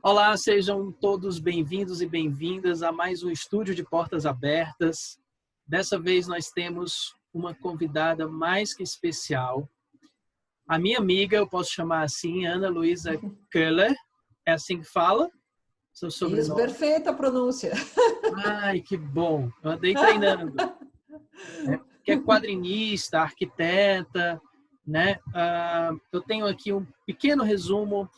Olá, sejam todos bem-vindos e bem-vindas a mais um Estúdio de Portas Abertas. Dessa vez nós temos uma convidada mais que especial. A minha amiga, eu posso chamar assim, Ana Luísa Köhler. É assim que fala? Seu Isso, sobrenome? perfeita a pronúncia. Ai, que bom. Eu andei treinando. Que é quadrinista, arquiteta, né? Eu tenho aqui um pequeno resumo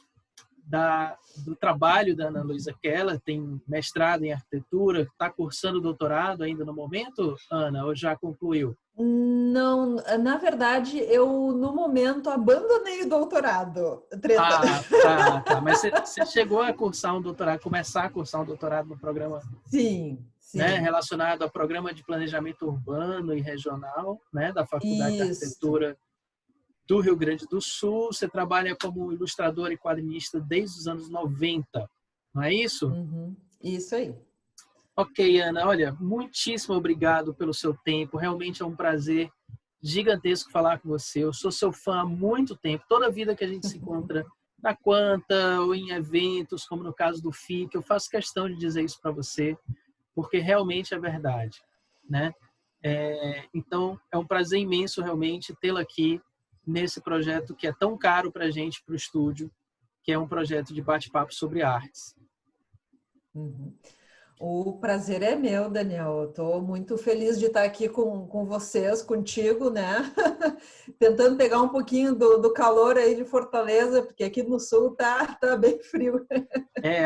do trabalho da Ana Luísa Köhler, tem mestrado em arquitetura, está cursando doutorado ainda no momento, Ana, ou já concluiu? Não, na verdade, eu no momento abandonei o doutorado. Treta. Tá. Mas você chegou a cursar um doutorado, começar a cursar um doutorado no programa, Sim, né, sim. relacionado ao programa de planejamento urbano e regional, né, da Faculdade de Isso. Arquitetura do Rio Grande do Sul. Você trabalha como ilustrador e quadrinista desde os anos 90, não é isso? Uhum, isso aí. Ok, Ana, olha, muitíssimo obrigado pelo seu tempo. Realmente é um prazer gigantesco falar com você. Eu sou seu fã há muito tempo. Toda vida que a gente se encontra na Quanta ou em eventos, como no caso do FIC, eu faço questão de dizer isso para você, porque realmente é verdade, né? Então, é um prazer imenso realmente tê-la aqui nesse projeto que é tão caro para a gente, para o estúdio, que é um projeto de bate-papo sobre artes. Uhum. O prazer é meu, Daniel. Eu estou muito feliz de estar aqui com vocês, contigo, né? Tentando pegar um pouquinho do calor aí de Fortaleza, porque aqui no sul tá bem frio.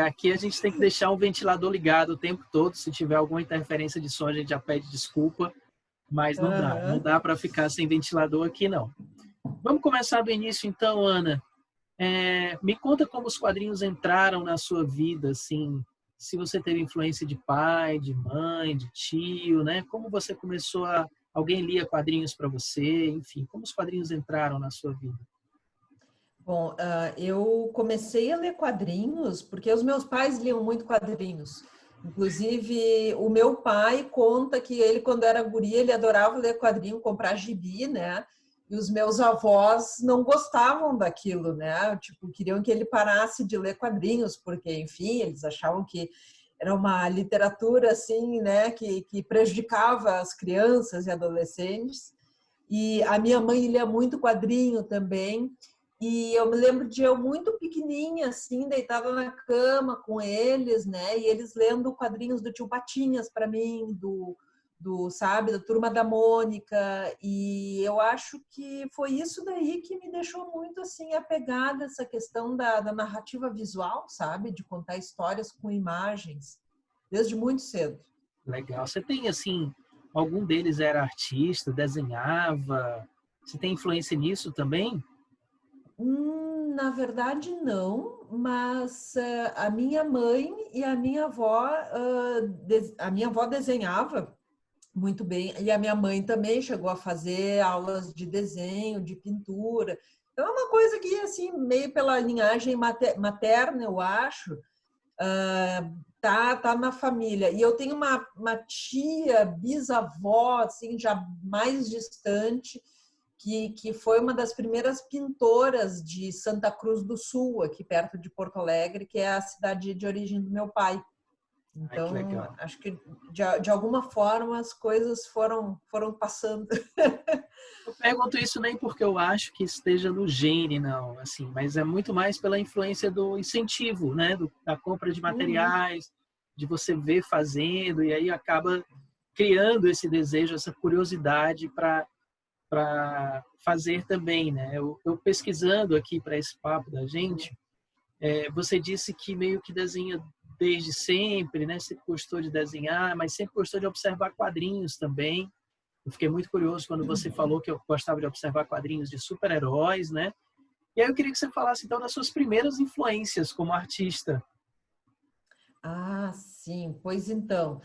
Aqui a gente tem que deixar o ventilador ligado o tempo todo. Se tiver alguma interferência de som, a gente já pede desculpa, mas não Uhum. dá para ficar sem ventilador aqui, não. Vamos começar do início, então, Ana. Me conta como os quadrinhos entraram na sua vida, assim, se você teve influência de pai, de mãe, de tio, né? Como você começou alguém lia quadrinhos para você, enfim, como os quadrinhos entraram na sua vida? Bom, eu comecei a ler quadrinhos porque os meus pais liam muito quadrinhos. Inclusive, o meu pai conta que ele, quando era guri, ele adorava ler quadrinho, comprar gibi, né? E os meus avós não gostavam daquilo, né? Tipo, queriam que ele parasse de ler quadrinhos, porque, enfim, eles achavam que era uma literatura, assim, né? Que prejudicava as crianças e adolescentes. E a minha mãe lia muito quadrinho também. E eu me lembro de eu muito pequenininha, assim, deitada na cama com eles, né? E eles lendo quadrinhos do Tio Patinhas para mim, sabe, da Turma da Mônica. E eu acho que foi isso daí que me deixou muito, assim, apegada a essa questão da narrativa visual, sabe? De contar histórias com imagens, desde muito cedo. Legal. Você tem, assim, algum deles era artista, desenhava? Você tem influência nisso também? Na verdade, não, mas a minha mãe e a minha avó, a minha avó desenhava muito bem, e a minha mãe também chegou a fazer aulas de desenho, de pintura. Então, é uma coisa que, assim, meio pela linhagem materna, eu acho, tá na família. E eu tenho uma tia, bisavó, assim, já mais distante, que foi uma das primeiras pintoras de Santa Cruz do Sul, aqui perto de Porto Alegre, que é a cidade de origem do meu pai. Ai, que Então, legal. acho que de alguma forma as coisas foram passando. Eu pergunto isso nem porque eu acho que esteja no gene, não, assim, mas é muito mais pela influência do incentivo, né, da compra de Uhum. materiais, de você ver fazendo, e aí acaba criando esse desejo, essa curiosidade para fazer também, né? Eu pesquisando aqui para esse papo da gente, você disse que meio que desenha desde sempre, né? Sempre gostou de desenhar, mas sempre gostou de observar quadrinhos também. Eu fiquei muito curioso quando você falou que eu gostava de observar quadrinhos de super-heróis, né? E aí eu queria que você falasse, então, das suas primeiras influências como artista. Ah, sim, pois então.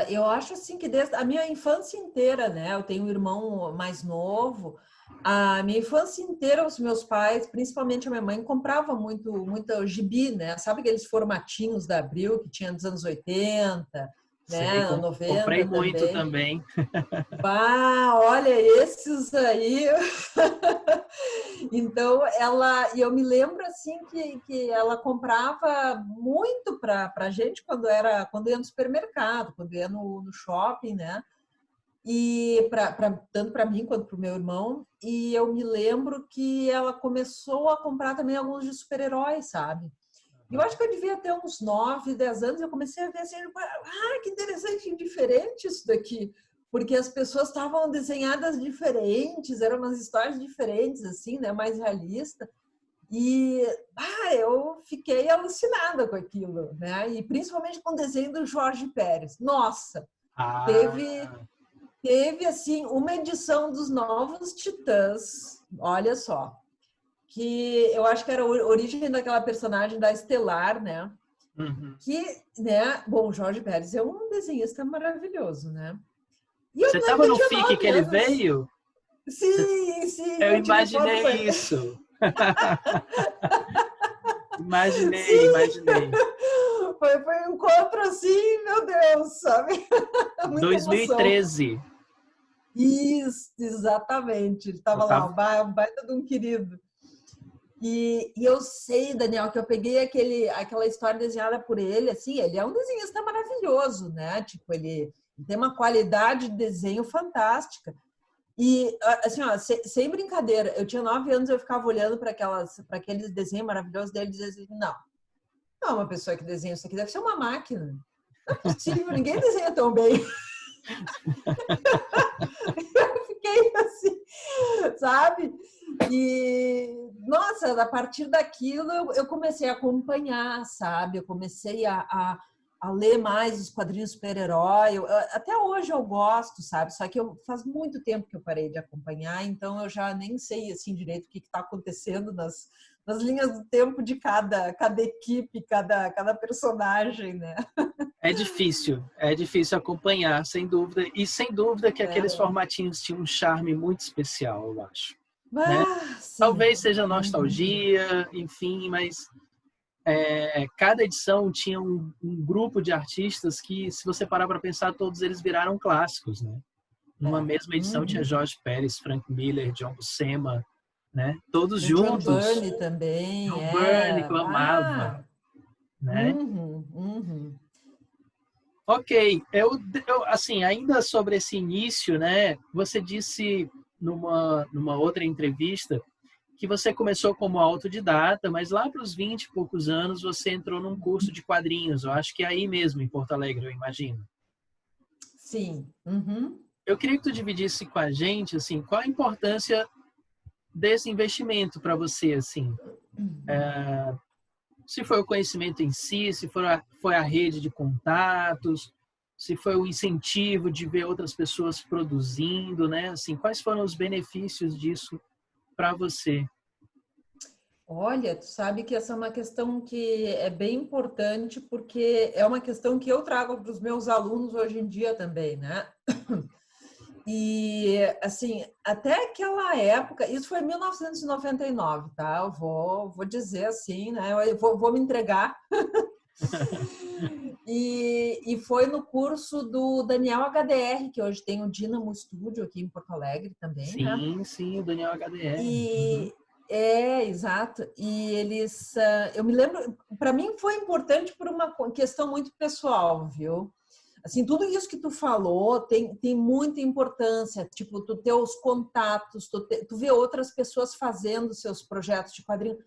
Eu acho assim que desde a minha infância inteira, né? Eu tenho um irmão mais novo. A minha infância inteira, os meus pais, principalmente a minha mãe, comprava muito gibi, né? Sabe aqueles formatinhos da Abril que tinha dos anos 80, né? Sei, 90 comprei muito também. também. Ah, olha, esses aí. Então, e eu me lembro assim que ela comprava muito para a gente quando ia no supermercado, quando ia no shopping, né? E tanto para mim quanto para o meu irmão. E eu me lembro que ela começou a comprar também alguns de super-heróis, sabe? E eu acho que eu devia ter uns 9, 10 anos, eu comecei a ver assim, que interessante, diferente isso daqui. Porque as pessoas estavam desenhadas diferentes, eram umas histórias diferentes, assim, né? Mais realista. E eu fiquei alucinada com aquilo, né? E principalmente com o desenho do Jorge Pérez. Nossa, Ah, teve assim uma edição dos Novos Titãs, olha só, que eu acho que era a origem daquela personagem da Estelar, né? uhum. Que, né? Bom, o Jorge Pérez é um desenhista maravilhoso, né? E eu Você lembro estava que eu no tinha FIC que 9 ele anos. veio? Sim, Eu eu tirei foto com imaginei ele. isso. Imaginei, Sim, imaginei. foi um encontro assim, meu Deus, sabe? Muita emoção. 2013. Isso, exatamente. Ele Eu estava lá, tava... um baita de um querido. E eu sei, Daniel, que eu peguei aquela história desenhada por ele, assim, ele é um desenhista maravilhoso, né? Tipo, ele tem uma qualidade de desenho fantástica. E, assim, ó, sem brincadeira, eu tinha 9 anos, eu ficava olhando para aqueles desenhos maravilhosos dele e dizia assim, não, uma pessoa que desenha isso aqui deve ser uma máquina. Não é possível, ninguém desenha tão bem. Eu fiquei assim, sabe? E, nossa, a partir daquilo eu comecei a acompanhar, sabe? Eu comecei a ler mais os quadrinhos super-herói. Até hoje eu gosto, sabe? Só que faz muito tempo que eu parei de acompanhar, então eu já nem sei assim direito o que está acontecendo nas linhas do tempo de cada equipe, cada personagem, né? É difícil acompanhar, sem dúvida. E sem dúvida que aqueles É. formatinhos tinham um charme muito especial, eu acho. Né? Sim. Talvez seja Uhum. nostalgia, enfim, mas cada edição tinha um grupo de artistas que, se você parar para pensar, todos eles viraram clássicos, né? Numa É. mesma edição tinha Uhum. Jorge Pérez, Frank Miller, John Buscema, né? Todos O John juntos. Byrne também, John Byrne é. clamava, né? Uhum, uhum. Ok, assim, ainda sobre esse início, né? Você disse numa outra entrevista que você começou como autodidata, mas lá para os 20 e poucos anos você entrou num curso de quadrinhos. Eu acho que é aí mesmo, em Porto Alegre, eu imagino. Sim. Uhum. Eu queria que tu dividisse com a gente, assim, qual a importância desse investimento para você, assim. Se foi o conhecimento em si, se foi a rede de contatos, se foi o incentivo de ver outras pessoas produzindo, né? Assim, quais foram os benefícios disso para você? Olha, tu sabe que essa é uma questão que é bem importante, porque é uma questão que eu trago para os meus alunos hoje em dia também, né? E, assim, até aquela época, isso foi em 1999, tá? Eu vou dizer assim, né? Eu vou me entregar. E foi no curso do Daniel HDR, que hoje tem o Dynamo Studio aqui em Porto Alegre também, né? Sim, sim, o Daniel HDR. Uhum. E exato. E eles, eu me lembro, para mim foi importante por uma questão muito pessoal, viu? Assim, tudo isso que tu falou tem muita importância, tipo, tu ter os contatos, tu ver outras pessoas fazendo seus projetos de quadrinho.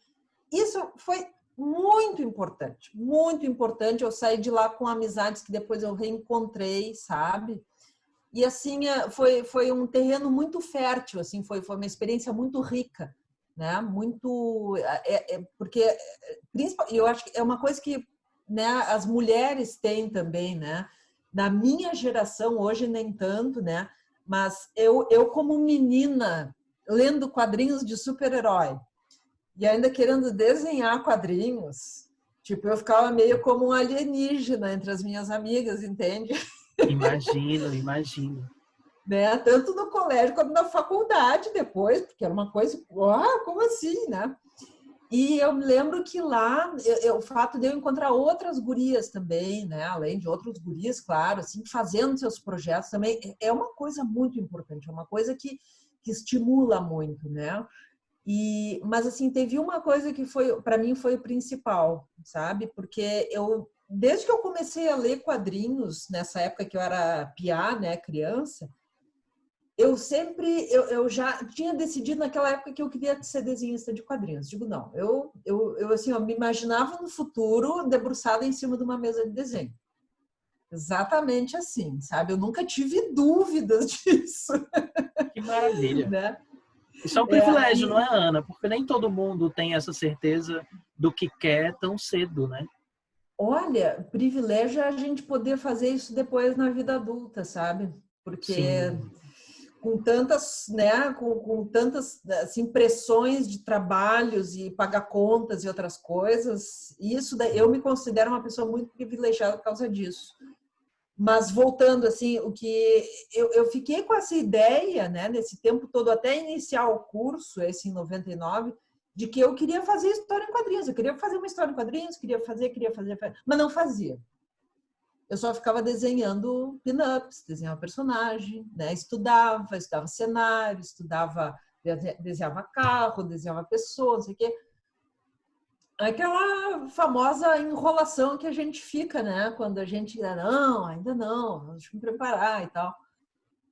Isso foi muito importante, muito importante. Eu saí de lá com amizades que depois eu reencontrei, sabe? E assim, foi um terreno muito fértil, assim, foi uma experiência muito rica, né? Muito, porque, eu acho que é uma coisa que, né, as mulheres têm também, né? Na minha geração, hoje nem tanto, né? Mas eu como menina, lendo quadrinhos de super-herói, e ainda querendo desenhar quadrinhos, tipo, eu ficava meio como um alienígena entre as minhas amigas, entende? Imagino, imagino. Né? Tanto no colégio quanto na faculdade depois, porque era uma coisa, como assim, né? E eu me lembro que lá, o fato de eu encontrar outras gurias também, né? Além de outros gurias, claro, assim, fazendo seus projetos também, é uma coisa muito importante, é uma coisa que estimula muito, né? Mas, assim, teve uma coisa que foi, para mim, foi o principal, sabe? Porque desde que eu comecei a ler quadrinhos, nessa época que eu era piá, né, criança, eu já tinha decidido naquela época que eu queria ser desenhista de quadrinhos. Digo, não, assim, eu me imaginava no futuro debruçada em cima de uma mesa de desenho. Exatamente assim, sabe? Eu nunca tive dúvidas disso. Que maravilha. Né? Isso é um privilégio, não é, Ana? Porque nem todo mundo tem essa certeza do que quer tão cedo, né? Olha, privilégio é a gente poder fazer isso depois na vida adulta, sabe? Porque Sim. com tantas, né, com tantas assim, pressões de trabalhos e pagar contas e outras coisas, isso daí, eu me considero uma pessoa muito privilegiada por causa disso. Mas voltando assim, o que eu fiquei com essa ideia, né, nesse tempo todo até iniciar o curso, esse em 99, de que eu queria fazer história em quadrinhos, eu queria fazer uma história em quadrinhos, queria fazer, mas não fazia. Eu só ficava desenhando pin-ups, desenhava personagem, né? Estudava cenário, desenhava carro, desenhava pessoa, não sei o quê. Aquela famosa enrolação que a gente fica, né? Quando a gente, não, ainda não, deixa eu me preparar e tal.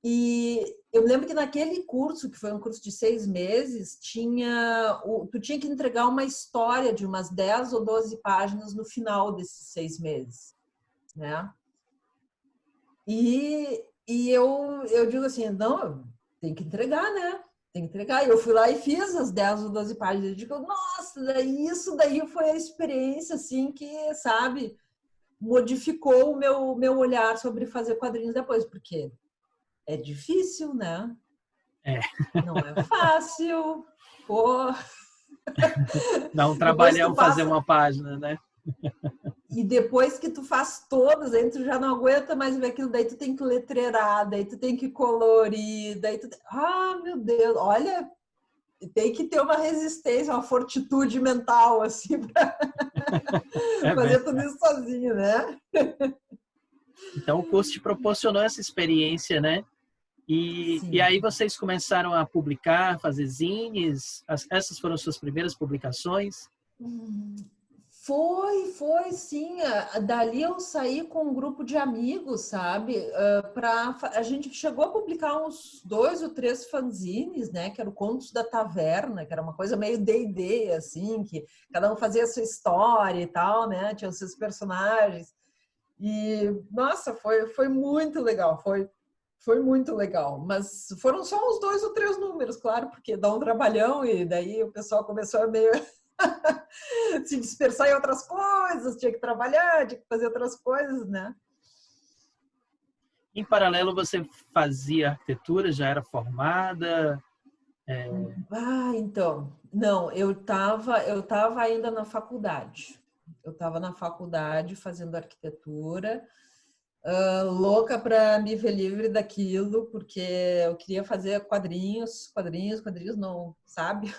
E eu me lembro que naquele curso, que foi um curso de 6 meses, tu tinha que entregar uma história de umas 10 ou 12 páginas no final desses 6 meses, né? E eu digo assim, não, tem que entregar, né? Tem que entregar. E eu fui lá e fiz as 10 ou 12 páginas. Eu digo, nossa, isso daí foi a experiência, assim, que, sabe, modificou o meu olhar sobre fazer quadrinhos depois, porque é difícil, né? É. Não é fácil. Pô. Dá um Depois tu trabalhão fazer passa. uma página, né? E depois que tu faz todas, aí tu já não aguenta mais ver aquilo, daí tu tem que letreirar, daí tu tem que colorir, daí tu... Ah, meu Deus, olha, tem que ter uma resistência, uma fortitude mental, assim, para É fazer tudo verdade. isso sozinho, né? Então, o curso te proporcionou essa experiência, né? E Sim. aí vocês começaram a publicar, fazer zines? Essas foram suas primeiras publicações? Foi sim. Dali eu saí com um grupo de amigos, sabe? A gente chegou a publicar uns 2 ou 3 fanzines, né? Que era o Contos da Taverna, que era uma coisa meio D&D, assim, que cada um fazia a sua história e tal, né? Tinha os seus personagens. E, nossa, foi muito legal, foi muito legal. Mas foram só uns 2 ou 3 números, claro, porque dá um trabalhão e daí o pessoal começou a meio se dispersar em outras coisas, tinha que trabalhar, tinha que fazer outras coisas, né? Em paralelo, você fazia arquitetura, já era formada? Então, não, eu tava ainda na faculdade. Eu estava na faculdade fazendo arquitetura, louca para me ver livre daquilo, porque eu queria fazer quadrinhos, não, sabe?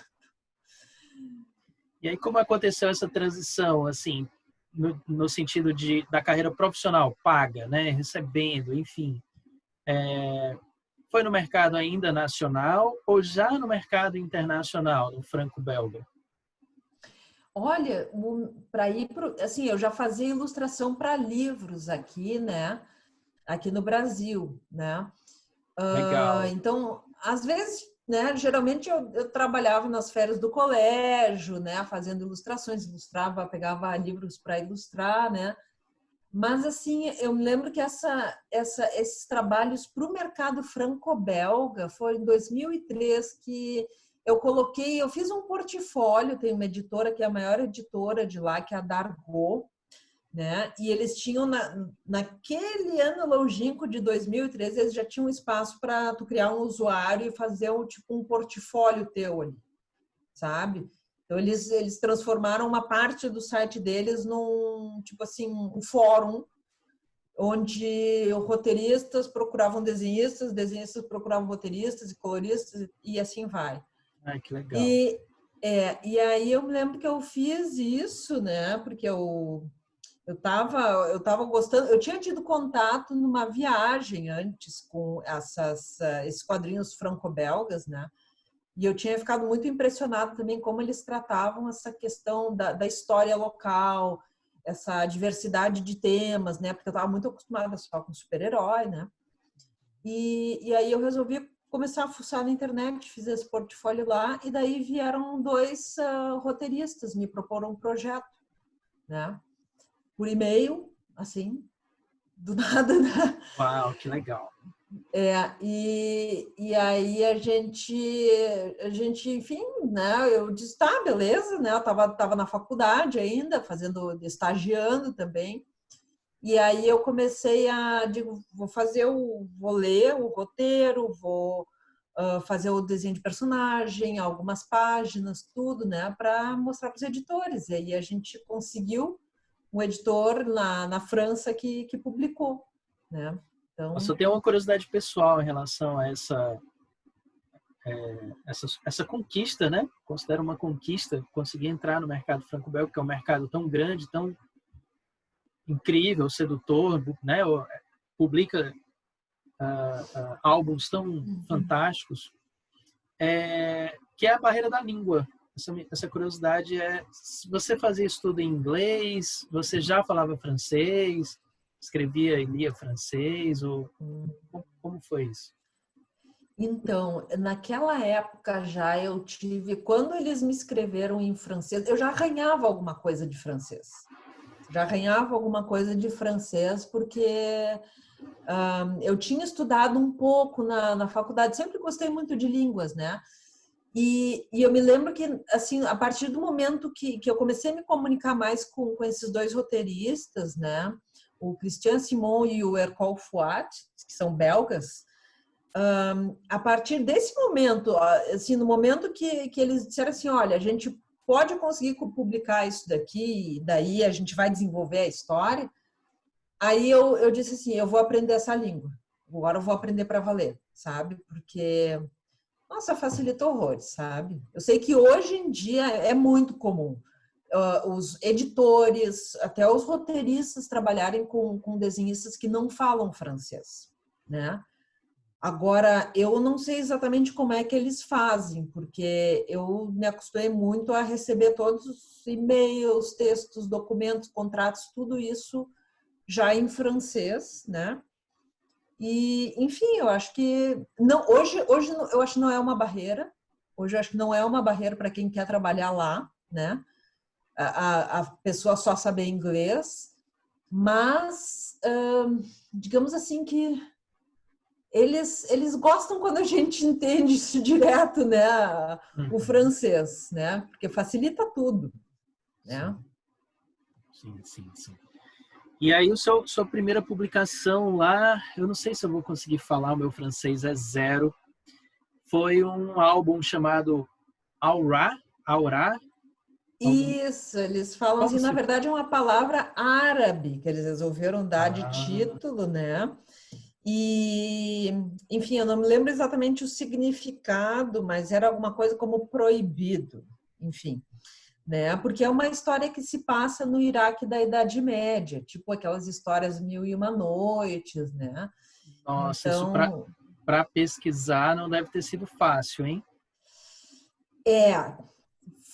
E aí, como aconteceu essa transição, assim, no sentido da carreira profissional, paga, né? Recebendo, enfim. Foi no mercado ainda nacional ou já no mercado internacional, no franco-belga? Olha, para ir assim, eu já fazia ilustração para livros aqui, né? Aqui no Brasil, né? Legal. Então, às vezes, né? Geralmente eu trabalhava nas férias do colégio, né? Fazendo ilustrações, ilustrava, pegava livros para ilustrar, né? Mas assim, eu me lembro que esses trabalhos para o mercado franco-belga foi em 2003 que eu fiz um portfólio, tem uma editora que é a maior editora de lá, que é a Dargaud, né? E eles tinham, naquele ano longínquo de 2013, eles já tinham espaço para tu criar um usuário e fazer um portfólio teu ali, sabe? Então, eles transformaram uma parte do site deles num, tipo assim, um fórum, onde roteiristas procuravam desenhistas, desenhistas procuravam roteiristas e coloristas, e assim vai. Ai, que legal. E E aí eu me lembro que eu fiz isso, né? Porque eu tava gostando, eu tinha tido contato numa viagem antes com esses quadrinhos franco-belgas, né? E eu tinha ficado muito impressionado também como eles tratavam essa questão da história local, essa diversidade de temas, né? Porque eu estava muito acostumada só com super-herói, né? E aí eu resolvi começar a fuçar na internet, fiz esse portfólio lá, e daí vieram dois roteiristas me proporam um projeto, né? Por e-mail, assim, do nada, né? Uau, que legal. E aí a gente, enfim, né? Eu disse, tá, beleza, né? Eu tava na faculdade ainda, estagiando também. E aí eu comecei digo, vou ler o roteiro, vou fazer o desenho de personagem, algumas páginas, tudo, né? Para mostrar para os editores. E aí a gente conseguiu um editor na França que publicou, né? Então, Eu só tenho uma curiosidade pessoal em relação a essa conquista, né? Considero uma conquista conseguir entrar no mercado franco-belga, que é um mercado tão grande, tão incrível, sedutor, né? Publica álbuns tão fantásticos, que é a barreira da língua. Essa curiosidade você fazia isso tudo em inglês? Você já falava francês? Escrevia e lia francês? Ou como foi isso? Então, naquela época já quando eles me escreveram em francês, eu já arranhava alguma coisa de francês. Porque eu tinha estudado um pouco na faculdade, sempre gostei muito de línguas, né? E eu me lembro que, assim, a partir do momento que eu comecei a me comunicar mais com esses dois roteiristas, né? O Christian Simon e o Hercule Fouat, que são belgas, a partir desse momento, assim, no momento que eles disseram assim, olha, a gente pode conseguir publicar isso daqui, e daí a gente vai desenvolver a história, aí eu disse assim, eu vou aprender essa língua, agora eu vou aprender para valer, sabe? Porque, nossa, facilita horrores, sabe? Eu sei que hoje em dia é muito comum os editores, até os roteiristas trabalharem com desenhistas que não falam francês, né? Agora, eu não sei exatamente como é que eles fazem, porque eu me acostumei muito a receber todos os e-mails, textos, documentos, contratos, tudo isso já em francês, né? E, enfim, eu acho que não, hoje eu acho que não é uma barreira. Hoje eu acho que não é uma barreira para quem quer trabalhar lá, né? A pessoa só saber inglês, mas digamos assim que eles gostam quando a gente entende isso direto, né? O francês, né? Porque facilita tudo, né? Sim. E aí, sua primeira publicação lá, eu não sei se eu vou conseguir falar, o meu francês é zero, foi um álbum chamado Aura. Isso, eles falam Como assim, na se... verdade é uma palavra árabe que eles resolveram dar de título, né? E, enfim, eu não me lembro exatamente o significado, mas era alguma coisa como proibido, enfim, né? Porque é uma história que se passa no Iraque da Idade Média, tipo aquelas histórias Mil e Uma Noites, né? Nossa, isso Então, para pesquisar não deve ter sido fácil, hein?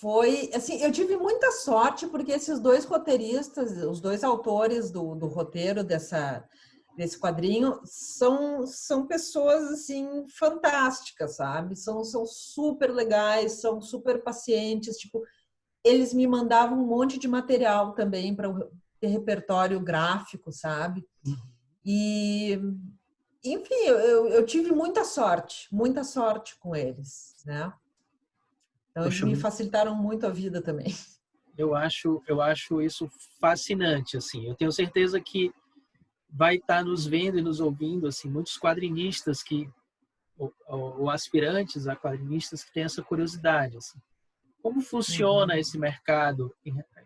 foi assim, eu tive muita sorte porque esses dois roteiristas, os dois autores do roteiro desse quadrinho são pessoas assim fantásticas, sabe? São super legais, são super pacientes, tipo, eles me mandavam um monte de material também para ter repertório gráfico, sabe? E enfim, eu tive muita sorte com eles, né? Então eles Poxa, me facilitaram muito a vida também. eu acho isso fascinante, assim. Eu tenho certeza que vai estar nos vendo e nos ouvindo, assim, muitos quadrinistas ou aspirantes a quadrinistas que têm essa curiosidade, assim. Como funciona esse mercado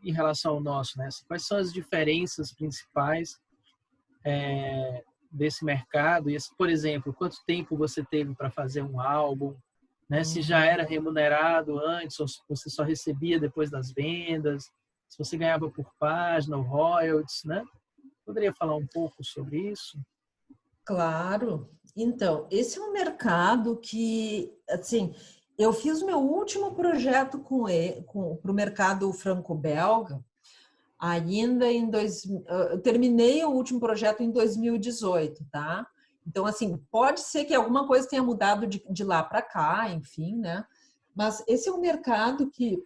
em relação ao nosso, né? Quais são as diferenças principais desse mercado? E, por exemplo, quanto tempo você teve para fazer um álbum, né? Se já era remunerado antes ou se você só recebia depois das vendas, se você ganhava por página ou royalties, né? Poderia falar um pouco sobre isso? Claro. Então, esse é um mercado que, assim, eu fiz meu último projeto para o mercado franco-belga ainda eu terminei o último projeto em 2018, tá? Então, assim, pode ser que alguma coisa tenha mudado de lá para cá, enfim, né? Mas esse é um mercado que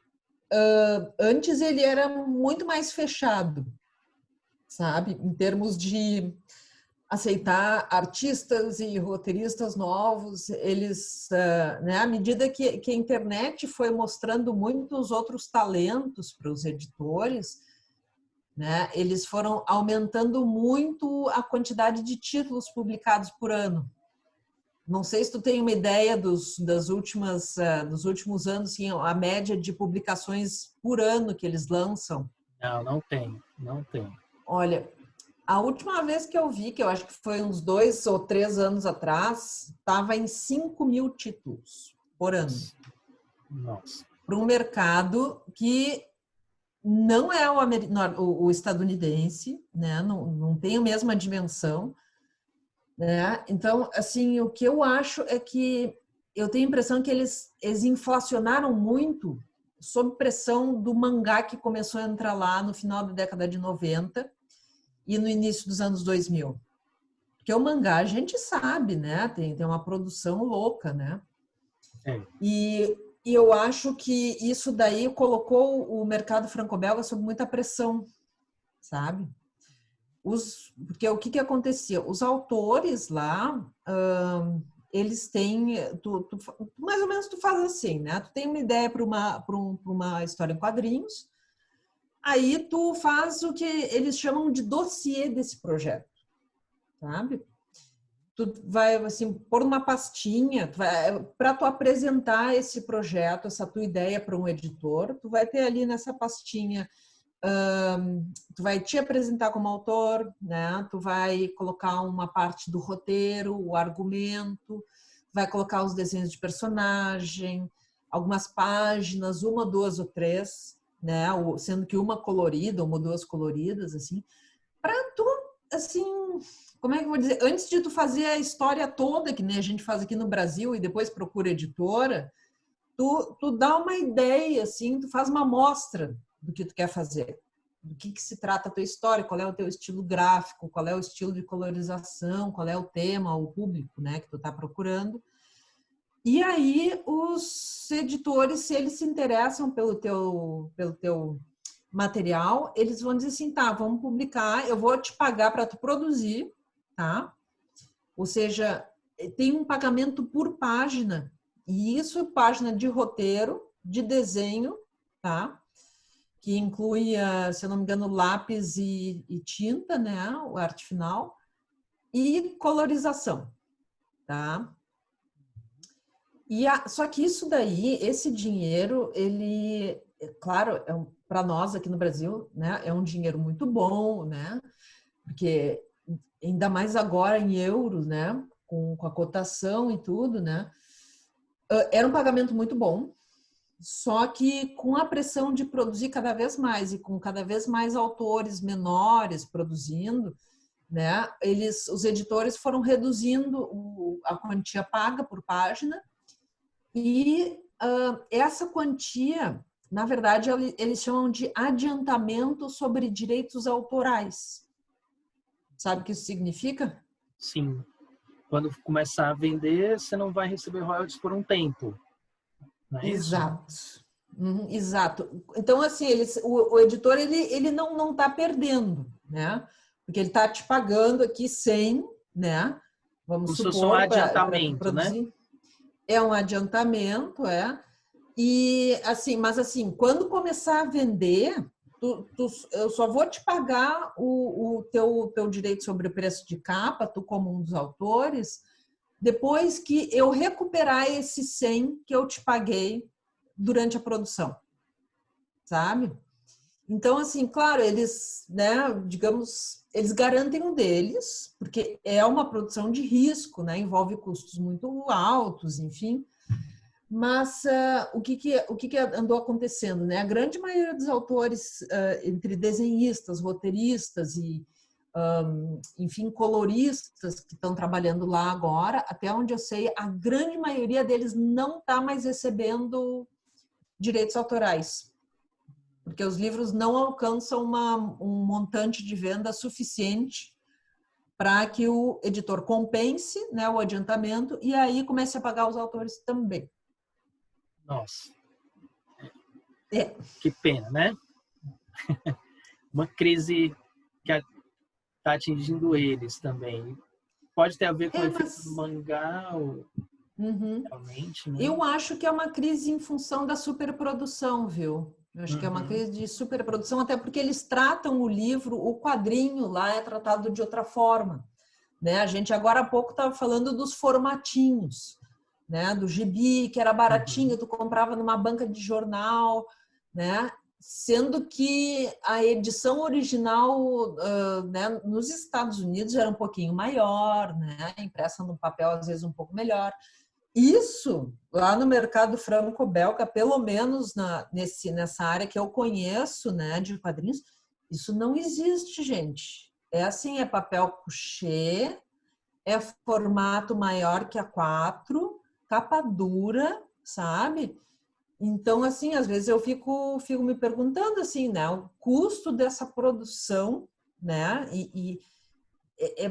antes ele era muito mais fechado, sabe? Em termos de aceitar artistas e roteiristas novos, eles, né, à medida que a internet foi mostrando muitos outros talentos para os editores, né, eles foram aumentando muito a quantidade de títulos publicados por ano. Não sei se tu tem uma ideia dos últimos anos, assim, a média de publicações por ano que eles lançam. Não tenho, não tenho. Olha, a última vez que eu vi, que eu acho que foi uns 2 ou 3 anos atrás, estava em 5.000 títulos por ano. Nossa. Para um mercado que não é o estadunidense, né? Não tem a mesma dimensão, né? Então, assim, o que eu acho é que eu tenho a impressão que eles inflacionaram muito sob pressão do mangá que começou a entrar lá no final da década de 90 e no início dos anos 2000. Porque o mangá, a gente sabe, né? Tem uma produção louca, né? É. E eu acho que isso daí colocou o mercado franco-belga sob muita pressão, sabe? Porque o que acontecia? Os autores lá, eles têm... mais ou menos tu faz assim, né? Tu tem uma ideia para uma história em quadrinhos, aí tu faz o que eles chamam de dossiê desse projeto, sabe? Tu vai, assim, pôr uma pastinha, para tu apresentar esse projeto, essa tua ideia para um editor, tu vai ter ali nessa pastinha, tu vai te apresentar como autor, né? Tu vai colocar uma parte do roteiro, o argumento, vai colocar os desenhos de personagem, algumas páginas, 1, 2 ou 3, né? Sendo que uma colorida, 1 ou 2 coloridas, assim, para tu, assim, como é que eu vou dizer? Antes de tu fazer a história toda, que nem a gente faz aqui no Brasil e depois procura editora, tu dá uma ideia, assim, tu faz uma amostra do que tu quer fazer, do que se trata a tua história, qual é o teu estilo gráfico, qual é o estilo de colorização, qual é o tema, o público, né, que tu tá procurando. E aí os editores, se eles se interessam pelo teu material, eles vão dizer assim, tá, vamos publicar, eu vou te pagar para tu produzir, tá? Ou seja, tem um pagamento por página, e isso página de roteiro, de desenho, tá? Que inclui, se eu não me engano, lápis e tinta, né? O arte final, e colorização, tá? Só que isso daí, esse dinheiro, ele, claro, para nós aqui no Brasil, né? É um dinheiro muito bom, né? Porque ainda mais agora em euros, né? Com a cotação e tudo, né? Era um pagamento muito bom, só que com a pressão de produzir cada vez mais e com cada vez mais autores menores produzindo, né? Os editores foram reduzindo a quantia paga por página e essa quantia, na verdade, eles chamam de adiantamento sobre direitos autorais. Sabe o que isso significa? Sim. Quando começar a vender, você não vai receber royalties por um tempo. Não é Exato. isso? Exato. Então, assim, o editor ele não está perdendo, né? Porque ele está te pagando aqui 100, né? Vamos Como se fosse um supor, para tu adiantamento, né? produzir. É um adiantamento, E, assim, mas assim, quando começar a vender, eu só vou te pagar o teu direito sobre o preço de capa, tu como um dos autores, depois que eu recuperar esse 100 que eu te paguei durante a produção, sabe? Então, assim, claro, eles, né, digamos, eles garantem o deles, porque é uma produção de risco, né, envolve custos muito altos, enfim, Mas o que andou acontecendo, né? A grande maioria dos autores, entre desenhistas, roteiristas e, enfim, coloristas que estão trabalhando lá agora, até onde eu sei, a grande maioria deles não está mais recebendo direitos autorais, porque os livros não alcançam um montante de venda suficiente para que o editor compense, né, o adiantamento e aí comece a pagar os autores também. Nossa, É. que pena, né? Uma crise que está atingindo eles também. Pode ter a ver com o efeito do mangá, ou realmente, né? Eu acho que é uma crise em função da superprodução, viu? Eu acho que é uma crise de superprodução, até porque eles tratam o livro, o quadrinho lá é tratado de outra forma, né? A gente agora há pouco estava falando dos formatinhos, né? Do gibi, que era baratinho, tu comprava numa banca de jornal, né? Sendo que a edição original, né, nos Estados Unidos era um pouquinho maior, né? Impressa num papel às vezes um pouco melhor. Isso, lá no mercado franco-belga, pelo menos nessa área que eu conheço, né, de quadrinhos, isso não existe, gente. É assim, é papel couché, é formato maior que A4, capa dura, sabe? Então, assim, às vezes eu fico me perguntando, assim, né, o custo dessa produção, né,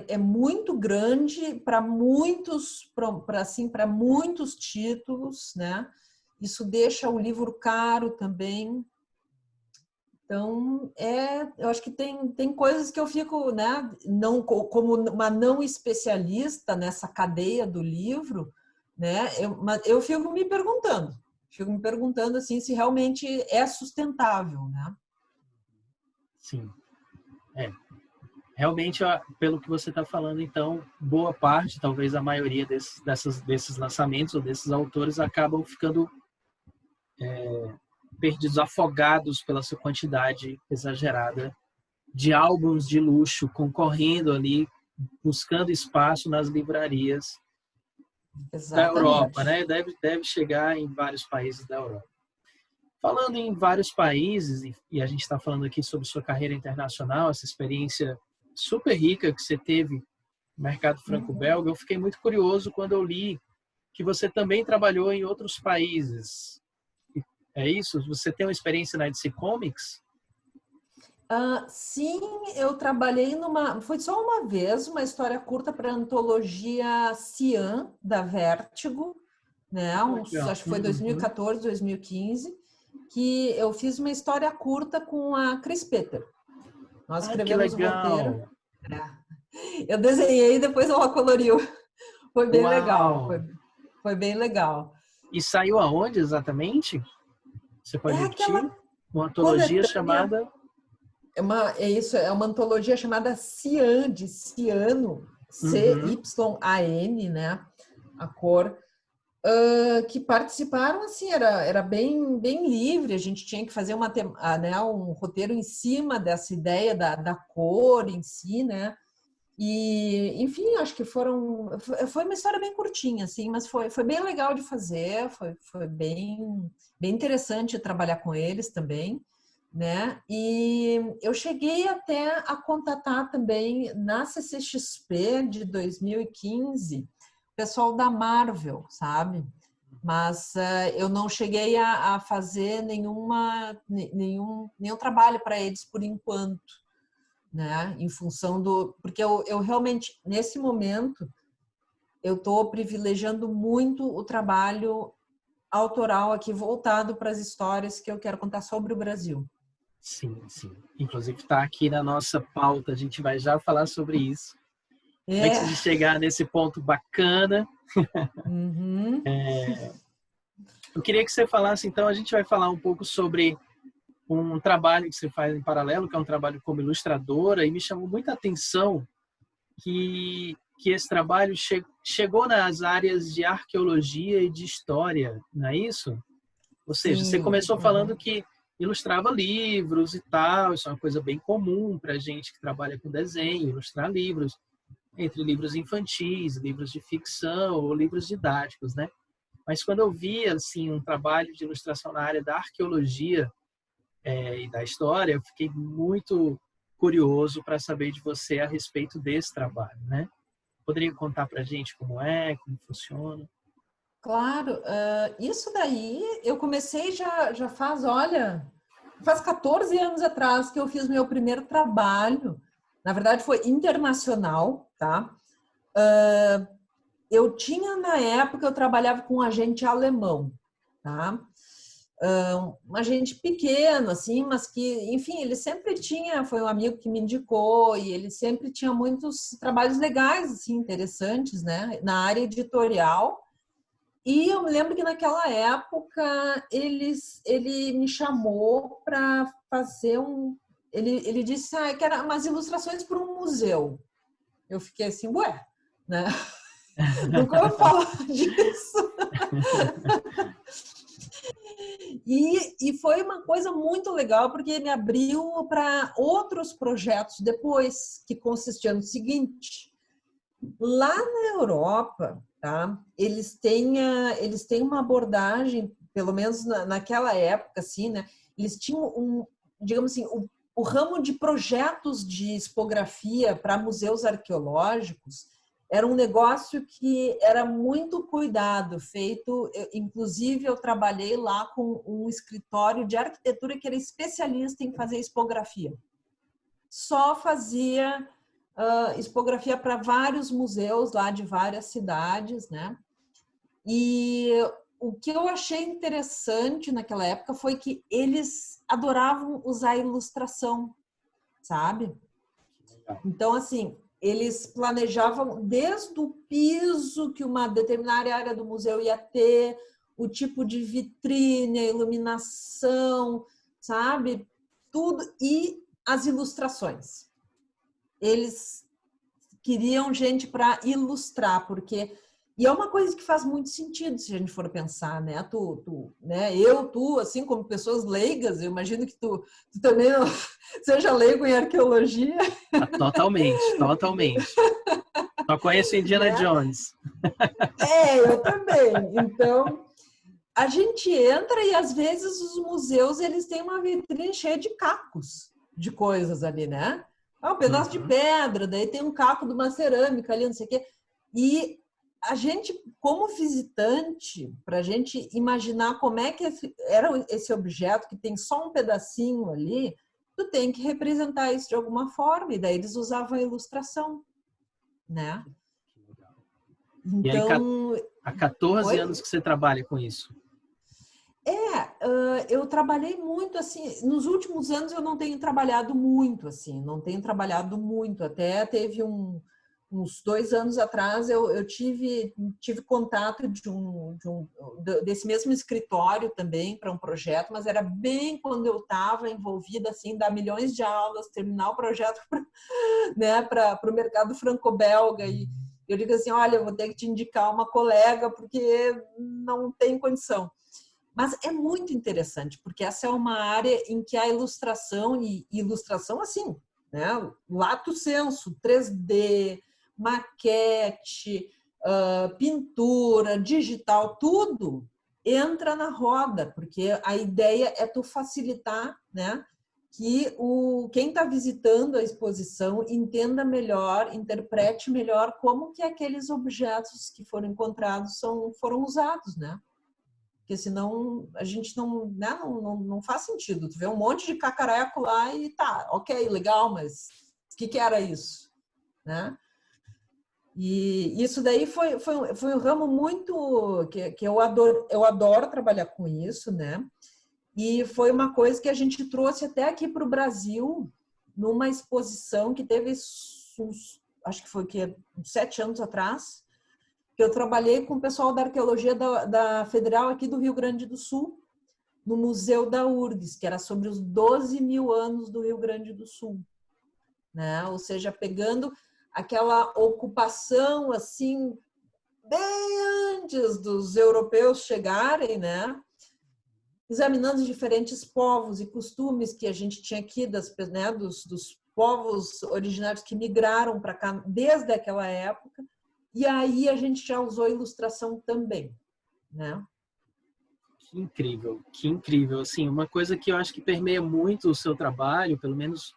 é muito grande para muitos, para muitos títulos, né? Isso deixa o livro caro também. Então, eu acho que tem coisas que eu fico, né? Não, como uma não especialista nessa cadeia do livro, né? Eu fico me perguntando assim se realmente é sustentável, né? Sim, realmente, pelo que você está falando, então, boa parte, talvez a maioria desses lançamentos ou desses autores acabam ficando perdidos, afogados pela sua quantidade exagerada de álbuns de luxo concorrendo ali, buscando espaço nas livrarias da Europa, né? Deve chegar em vários países da Europa. Falando em vários países, e a gente está falando aqui sobre sua carreira internacional, essa experiência super rica que você teve no mercado franco-belga, eu fiquei muito curioso quando eu li que você também trabalhou em outros países. É isso? Você tem uma experiência na DC Comics? Sim, eu trabalhei foi só uma vez, uma história curta para a antologia Cian, da Vértigo, né? Acho que foi 2014, 2015, que eu fiz uma história curta com a Cris Peter. Nós escrevemos o roteiro. Eu desenhei e depois ela coloriu. Foi bem legal. Foi bem legal. E saiu aonde exatamente? Você pode repetir? Uma antologia chamada... É uma antologia chamada Cian, de ciano, C-Y-A-N, né? A cor. Que participaram, assim, era bem livre, a gente tinha que fazer né, um roteiro em cima dessa ideia da cor em si, né? E, enfim, acho que foi uma história bem curtinha, assim, mas foi bem legal de fazer, foi bem interessante trabalhar com eles também, né? E eu cheguei até a contatar também na CCXP de 2015 o pessoal da Marvel, sabe? Mas eu não cheguei a fazer nenhum trabalho para eles por enquanto, né? Em função porque eu realmente, nesse momento, eu estou privilegiando muito o trabalho autoral aqui, voltado para as histórias que eu quero contar sobre o Brasil. Sim. Inclusive está aqui na nossa pauta, a gente vai já falar sobre isso. Antes de chegar nesse ponto bacana, eu queria que você falasse, então, a gente vai falar um pouco sobre um trabalho que você faz em paralelo, que é um trabalho como ilustradora, e me chamou muita atenção que esse trabalho chegou nas áreas de arqueologia e de história, não é isso? Ou seja, você começou falando que ilustrava livros e tal, isso é uma coisa bem comum para gente que trabalha com desenho, ilustrar livros, entre livros infantis, livros de ficção ou livros didáticos, né? mas quando eu vi assim um trabalho de ilustração na área da arqueologia e da história, eu fiquei muito curioso para saber de você a respeito desse trabalho, né? Poderia contar para a gente como funciona? Claro, isso daí eu comecei já faz, olha, faz 14 anos atrás que eu fiz meu primeiro trabalho. Na verdade, foi internacional, tá? Eu tinha, na época, eu trabalhava com um agente alemão, tá? Um agente pequeno, assim, mas que, enfim, ele sempre tinha, foi um amigo que me indicou, e ele sempre tinha muitos trabalhos legais, assim, interessantes, né? Na área editorial. E eu me lembro que naquela época ele me chamou para fazer um. Ele disse que era umas ilustrações para um museu. Eu fiquei assim, ué, né? Nunca ouvi falar disso. E foi uma coisa muito legal, porque me abriu para outros projetos depois, que consistia no seguinte: lá na Europa, tá? Eles têm uma abordagem, pelo menos naquela época, assim, né? Eles tinham digamos assim, o ramo de projetos de expografia para museus arqueológicos era um negócio que era muito cuidado, feito. Inclusive, eu trabalhei lá com um escritório de arquitetura que era especialista em fazer expografia. Só fazia expografia para vários museus lá de várias cidades, né? E o que eu achei interessante naquela época foi que eles adoravam usar ilustração, sabe? Então, assim, eles planejavam desde o piso que uma determinada área do museu ia ter, o tipo de vitrine, a iluminação, sabe? Tudo, e as ilustrações. Eles queriam gente para ilustrar, porque... E é uma coisa que faz muito sentido se a gente for pensar, né? Né? Tu, assim como pessoas leigas, eu imagino que tu também não seja leigo em arqueologia. Totalmente, totalmente. Só conheço Indiana Né? Jones. Eu também. Então, a gente entra e às vezes os museus eles têm uma vitrine cheia de cacos de coisas ali, né? Um pedaço de pedra, daí tem um caco de uma cerâmica ali, não sei o quê. E a gente, como visitante, para a gente imaginar como é que era esse objeto que tem só um pedacinho ali, tu tem que representar isso de alguma forma, e daí eles usavam a ilustração, né? E aí, Então... há 14 Oi? anos que você trabalha com isso. Eu trabalhei muito, assim, nos últimos anos eu não tenho trabalhado muito, assim, não tenho trabalhado muito, até teve uns 2 anos atrás eu tive contato desse mesmo escritório também para um projeto, mas era bem quando eu estava envolvida, assim, dar milhões de aulas, terminar o projeto né, para o mercado franco-belga, e eu digo assim, olha, eu vou ter que te indicar uma colega porque não tem condição. Mas é muito interessante, porque essa é uma área em que a ilustração, e ilustração assim, né? Lato sensu, 3D, maquete, pintura, digital, tudo entra na roda, porque a ideia é tu facilitar, né? Que quem está visitando a exposição entenda melhor, interprete melhor como que aqueles objetos que foram encontrados foram usados, né? Porque senão a gente né, não faz sentido. Tu vê um monte de cacareco lá e tá, ok, legal, mas o que era isso? Né? E isso daí foi um ramo muito... que eu adoro trabalhar com isso, né? E foi uma coisa que a gente trouxe até aqui para o Brasil, numa exposição que teve, acho que foi uns 7 anos atrás, que eu trabalhei com o pessoal da arqueologia da Federal aqui do Rio Grande do Sul, no Museu da URGS, que era sobre os 12 mil anos do Rio Grande do Sul. Né? Ou seja, pegando aquela ocupação assim, bem antes dos europeus chegarem, né? Examinando os diferentes povos e costumes que a gente tinha aqui, né? dos povos originários que migraram para cá desde aquela época. E aí a gente já usou ilustração também, né? Que incrível, que incrível. Assim, uma coisa que eu acho que permeia muito o seu trabalho, pelo menos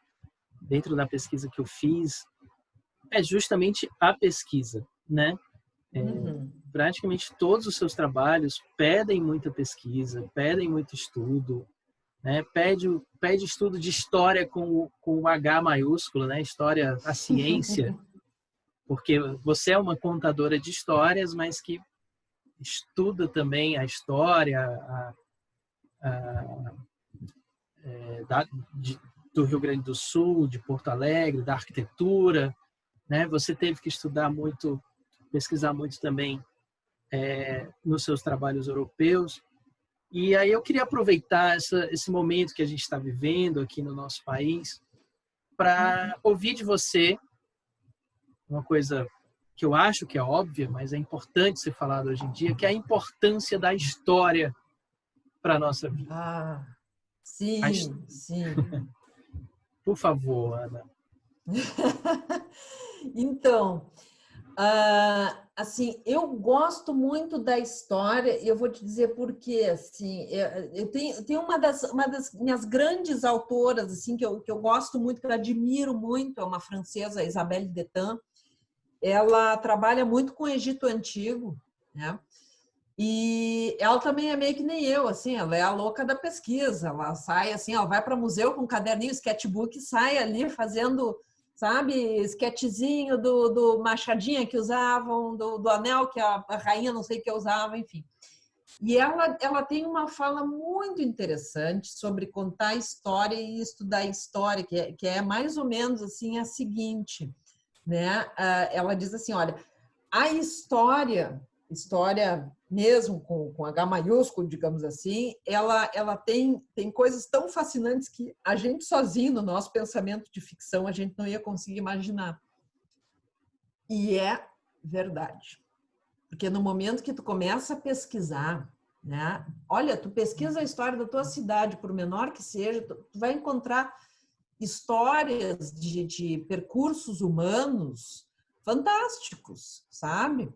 dentro da pesquisa que eu fiz, é justamente a pesquisa, né? Uhum. Praticamente todos os seus trabalhos pedem muita pesquisa, pedem muito estudo, né? Pede estudo de história com o H maiúsculo, né? História, a ciência, porque você é uma contadora de histórias, mas que estuda também a história a, da, do Rio Grande do Sul, de Porto Alegre, da arquitetura, né? Você teve que estudar muito, pesquisar muito também nos seus trabalhos europeus. E aí eu queria aproveitar esse momento que a gente está vivendo aqui no nosso país para ouvir de você uma coisa que eu acho que é óbvia, mas é importante ser falado hoje em dia, que é a importância da história para a nossa vida. Ah, sim, sim. Por favor, Ana. Então, assim, eu gosto muito da história e eu vou te dizer por quê. Assim, eu tenho uma das minhas grandes autoras assim que eu gosto muito, que eu admiro muito, é uma francesa, Isabelle Detain. Ela trabalha muito com o Egito Antigo, né? E ela também é meio que nem eu, assim, ela é a louca da pesquisa. Ela sai assim, ela vai para museu com um caderninho, sketchbook, sai ali fazendo, sabe, sketchzinho do machadinha que usavam, do anel que a rainha não sei o que usava, enfim. E ela tem uma fala muito interessante sobre contar história e estudar história, que é mais ou menos assim a seguinte, né? Ela diz assim, olha, a história mesmo com H maiúsculo, digamos assim, ela tem coisas tão fascinantes que a gente sozinho, no nosso pensamento de ficção, a gente não ia conseguir imaginar. E é verdade. Porque no momento que tu começa a pesquisar, né? Olha, tu pesquisa a história da tua cidade, por menor que seja, tu vai encontrar histórias de percursos humanos fantásticos, sabe?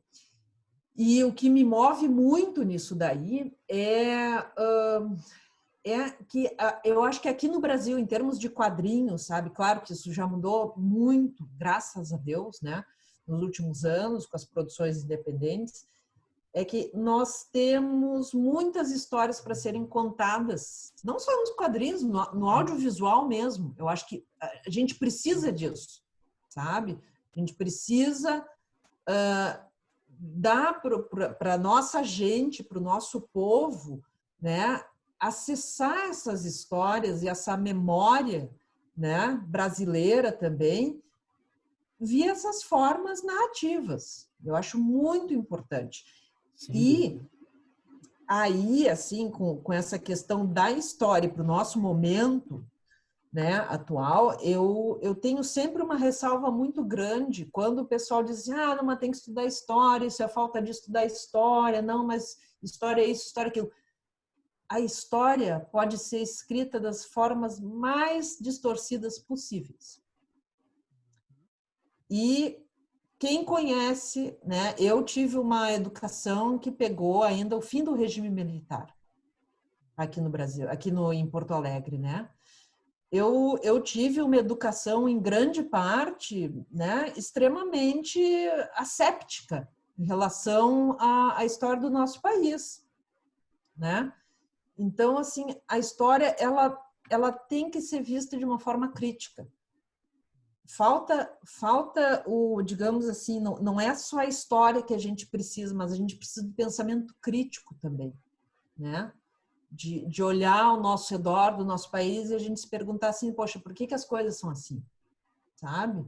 E o que me move muito nisso daí é que eu acho que aqui no Brasil, em termos de quadrinhos, sabe? Claro que isso já mudou muito, graças a Deus, né? Nos últimos anos, com as produções independentes, é que nós temos muitas histórias para serem contadas, não só nos quadrinhos, no audiovisual mesmo. Eu acho que a gente precisa disso, sabe? A gente precisa dar para a nossa gente, para o nosso povo, né, acessar essas histórias e essa memória, né, brasileira também, via essas formas narrativas. Eu acho muito importante. Sem E dúvida. aí, assim, com essa questão da história para o nosso momento, né, atual, eu tenho sempre uma ressalva muito grande quando o pessoal diz assim, não, mas tem que estudar história, isso é falta de estudar história, não, mas história é isso, história é aquilo. A história pode ser escrita das formas mais distorcidas possíveis. E quem conhece, né, eu tive uma educação que pegou ainda o fim do regime militar aqui no Brasil, em Porto Alegre, né? Eu tive uma educação, em grande parte, né, extremamente asséptica em relação à história do nosso país, né? Então, assim, a história, ela tem que ser vista de uma forma crítica. Falta digamos assim, não é só a história que a gente precisa, mas a gente precisa do pensamento crítico também, né? De olhar ao nosso redor do nosso país e a gente se perguntar assim, poxa, por que as coisas são assim? Sabe?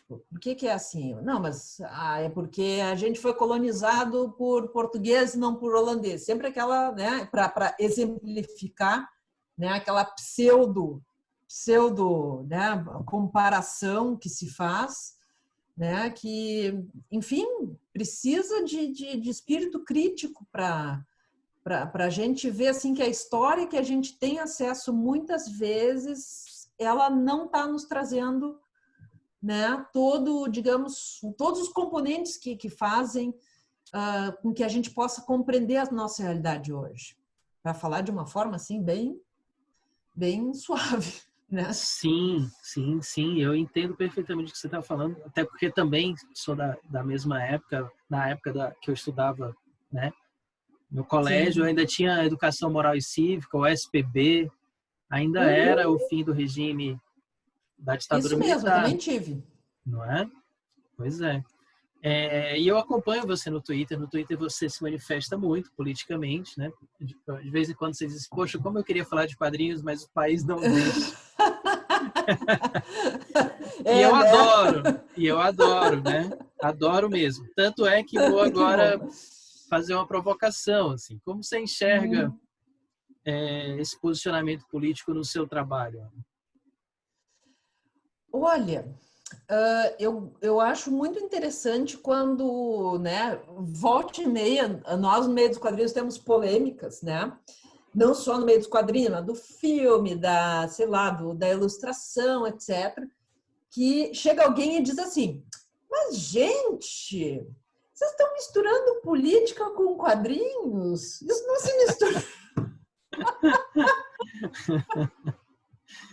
Por que é assim? Não, mas é porque a gente foi colonizado por português e não por holandês. Sempre aquela, né, para exemplificar, né, aquela pseudo, né, comparação que se faz, né, que, enfim, precisa de espírito crítico para a gente ver assim que a história que a gente tem acesso muitas vezes ela não está nos trazendo, né, digamos, todos os componentes que fazem com que a gente possa compreender a nossa realidade hoje. Para falar de uma forma assim bem suave, né? Sim, sim, sim. Eu entendo perfeitamente o que você está falando, até porque também sou da mesma época, na época que eu estudava, né? No colégio eu Sim. ainda tinha Educação Moral e Cívica, o SPB, ainda era o fim do regime da ditadura Isso mesmo, eu militar, também tive. não é? Pois é. E eu acompanho você no Twitter. No Twitter você se manifesta muito politicamente, né? De vez em quando você diz, poxa, como eu queria falar de quadrinhos, mas o país não deixa. É, né? E eu adoro, né? Adoro mesmo. Tanto é que vou Que bom. agora fazer uma provocação, assim. Como você enxerga Hum. esse posicionamento político no seu trabalho? Olha, eu acho muito interessante quando, né, volta e meia, nós no meio dos quadrinhos temos polêmicas, né? Não só no meio dos quadrinhos, mas do filme, sei lá, da ilustração, etc. Que chega alguém e diz assim, mas gente, vocês estão misturando política com quadrinhos? Isso não se mistura.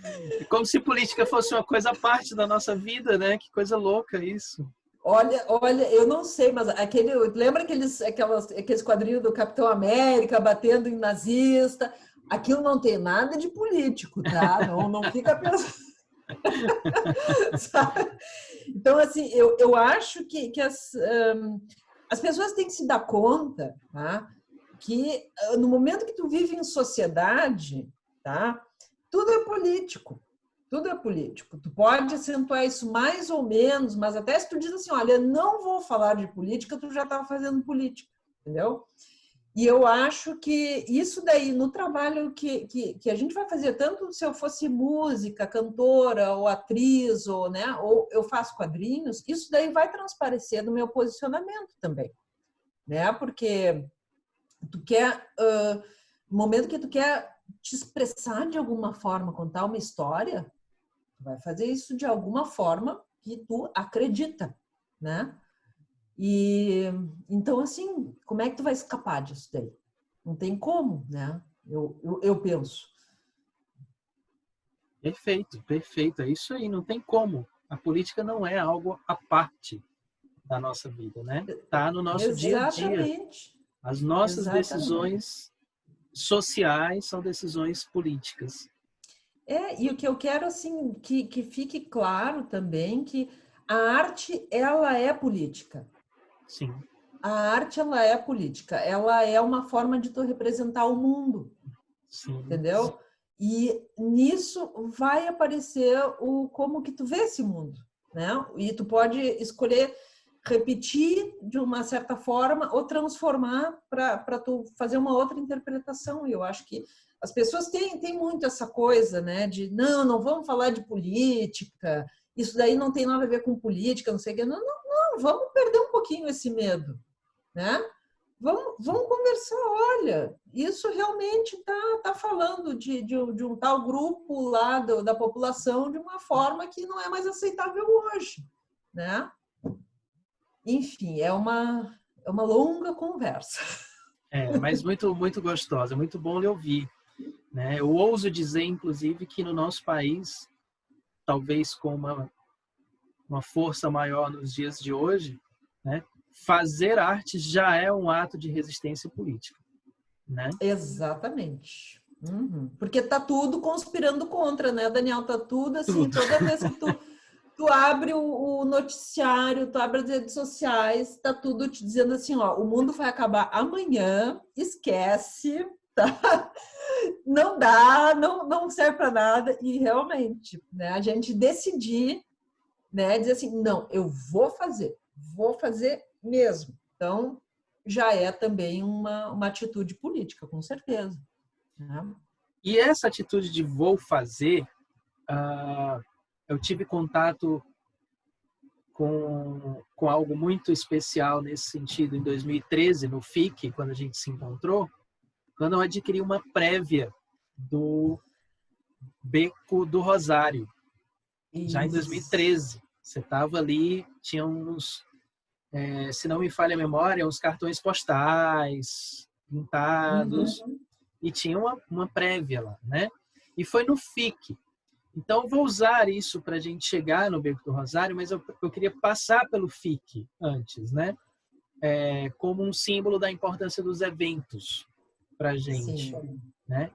É como se política fosse uma coisa à parte da nossa vida, né? Que coisa louca isso. Olha, eu não sei, mas lembra aqueles quadrinhos do Capitão América batendo em nazista? Aquilo não tem nada de político, tá? Não fica pensando. Sabe? Então, assim, eu acho que as pessoas têm que se dar conta, tá? Que no momento que tu vive em sociedade, tá? Tudo é político. Tudo é político. Tu pode acentuar isso mais ou menos, mas até se tu diz assim, olha, não vou falar de política, tu já está fazendo política, entendeu? E eu acho que isso daí, no trabalho que a gente vai fazer, tanto se eu fosse música, cantora, ou atriz, ou eu faço quadrinhos, isso daí vai transparecer no meu posicionamento também, né? Porque tu quer, no momento que tu quer te expressar de alguma forma, contar uma história, tu vai fazer isso de alguma forma que tu acredita, né? E então, assim, como é que tu vai escapar disso daí? Não tem como, né? Eu penso. Perfeito, perfeito. É isso aí, não tem como. A política não é algo à parte da nossa vida, né? Está no nosso dia a dia. Exatamente. As nossas Exatamente. decisões sociais são decisões políticas. E o que eu quero, assim, que fique claro também que a arte, ela é política. Sim. A arte, ela é política. Ela é uma forma de tu representar o mundo. Sim. Entendeu? E nisso vai aparecer como que tu vê esse mundo, né? E tu pode escolher repetir de uma certa forma ou transformar para tu fazer uma outra interpretação. E eu acho que as pessoas têm muito essa coisa, né? De não vamos falar de política, isso daí não tem nada a ver com política, não sei o quê. Não, vamos perder um pouquinho esse medo, né? Vamos conversar. Olha, isso realmente tá falando de um tal grupo lá da população de uma forma que não é mais aceitável hoje, né? Enfim, é uma longa conversa. Mas muito, muito gostosa, muito bom lhe ouvir, né? Eu ouso dizer, inclusive, que no nosso país, talvez com uma força maior nos dias de hoje, né? Fazer arte já é um ato de resistência política, né? Exatamente. Uhum. Porque tá tudo conspirando contra, né, Daniel? Tá tudo assim, Tudo. toda vez que tu abre o noticiário, tu abre as redes sociais, tá tudo te dizendo assim, ó, o mundo vai acabar amanhã, esquece, tá? Não dá, não serve para nada. E realmente, né, a gente decidir, né, dizer assim, não, eu vou fazer mesmo. Então, já é também uma atitude política, com certeza. Né? E essa atitude de vou fazer, eu tive contato com algo muito especial nesse sentido em 2013, no FIC, quando a gente se encontrou, quando eu adquiri uma prévia do Beco do Rosário, já em Isso. 2013. Você estava ali, tinha uns se não me falha a memória, uns cartões postais pintados, e tinha uma prévia lá, né? E foi no FIC. Então, eu vou usar isso para a gente chegar no Beco do Rosário, mas eu queria passar pelo FIC antes, né? Como um símbolo da importância dos eventos para a gente, Sim. né?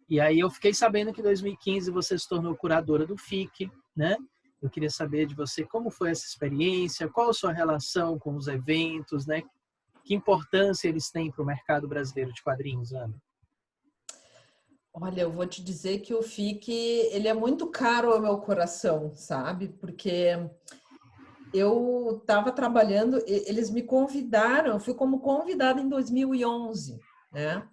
E aí eu fiquei sabendo que em 2015 você se tornou curadora do FIC, né? Eu queria saber de você como foi essa experiência, qual a sua relação com os eventos, né? Que importância eles têm para o mercado brasileiro de quadrinhos, Ana? Olha, eu vou te dizer que o FIC, ele é muito caro ao meu coração, sabe? Porque eu estava trabalhando, eles me convidaram, eu fui como convidada em 2011, né?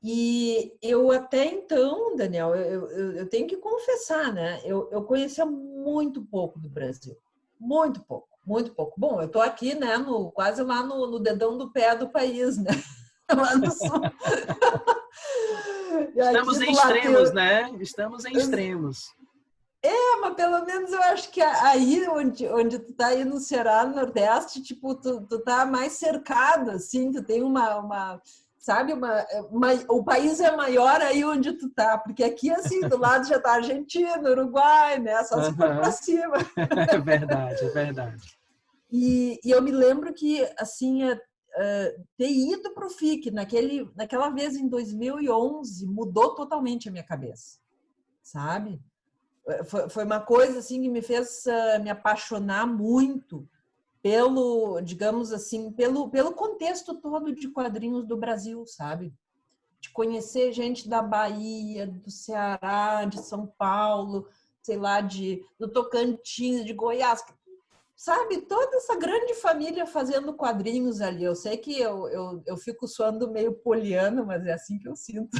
E eu até então, Daniel, eu tenho que confessar, né? Eu conhecia muito pouco do Brasil. Muito pouco, muito pouco. Bom, eu estou aqui, né, quase lá no dedão do pé do país, né? Lá no sul. E Estamos aqui em do lado extremos, né? Estamos em extremos. mas pelo menos eu acho que aí onde tu tá aí no Ceará, no Nordeste, tipo, tu tá mais cercado, assim, tu tem sabe, o país é maior aí onde tu tá, porque aqui, assim, do lado já tá Argentina, Uruguai, né, só se for pra cima. É verdade, é verdade. E eu me lembro que, assim, ter ido pro FIC naquela vez em 2011 mudou totalmente a minha cabeça, sabe? Foi uma coisa assim que me fez me apaixonar muito pelo, digamos assim, pelo contexto todo de quadrinhos do Brasil, sabe? De conhecer gente da Bahia, do Ceará, de São Paulo, sei lá, do Tocantins, de Goiás, sabe? Toda essa grande família fazendo quadrinhos ali. Eu sei que eu fico soando meio poliana, mas é assim que eu sinto.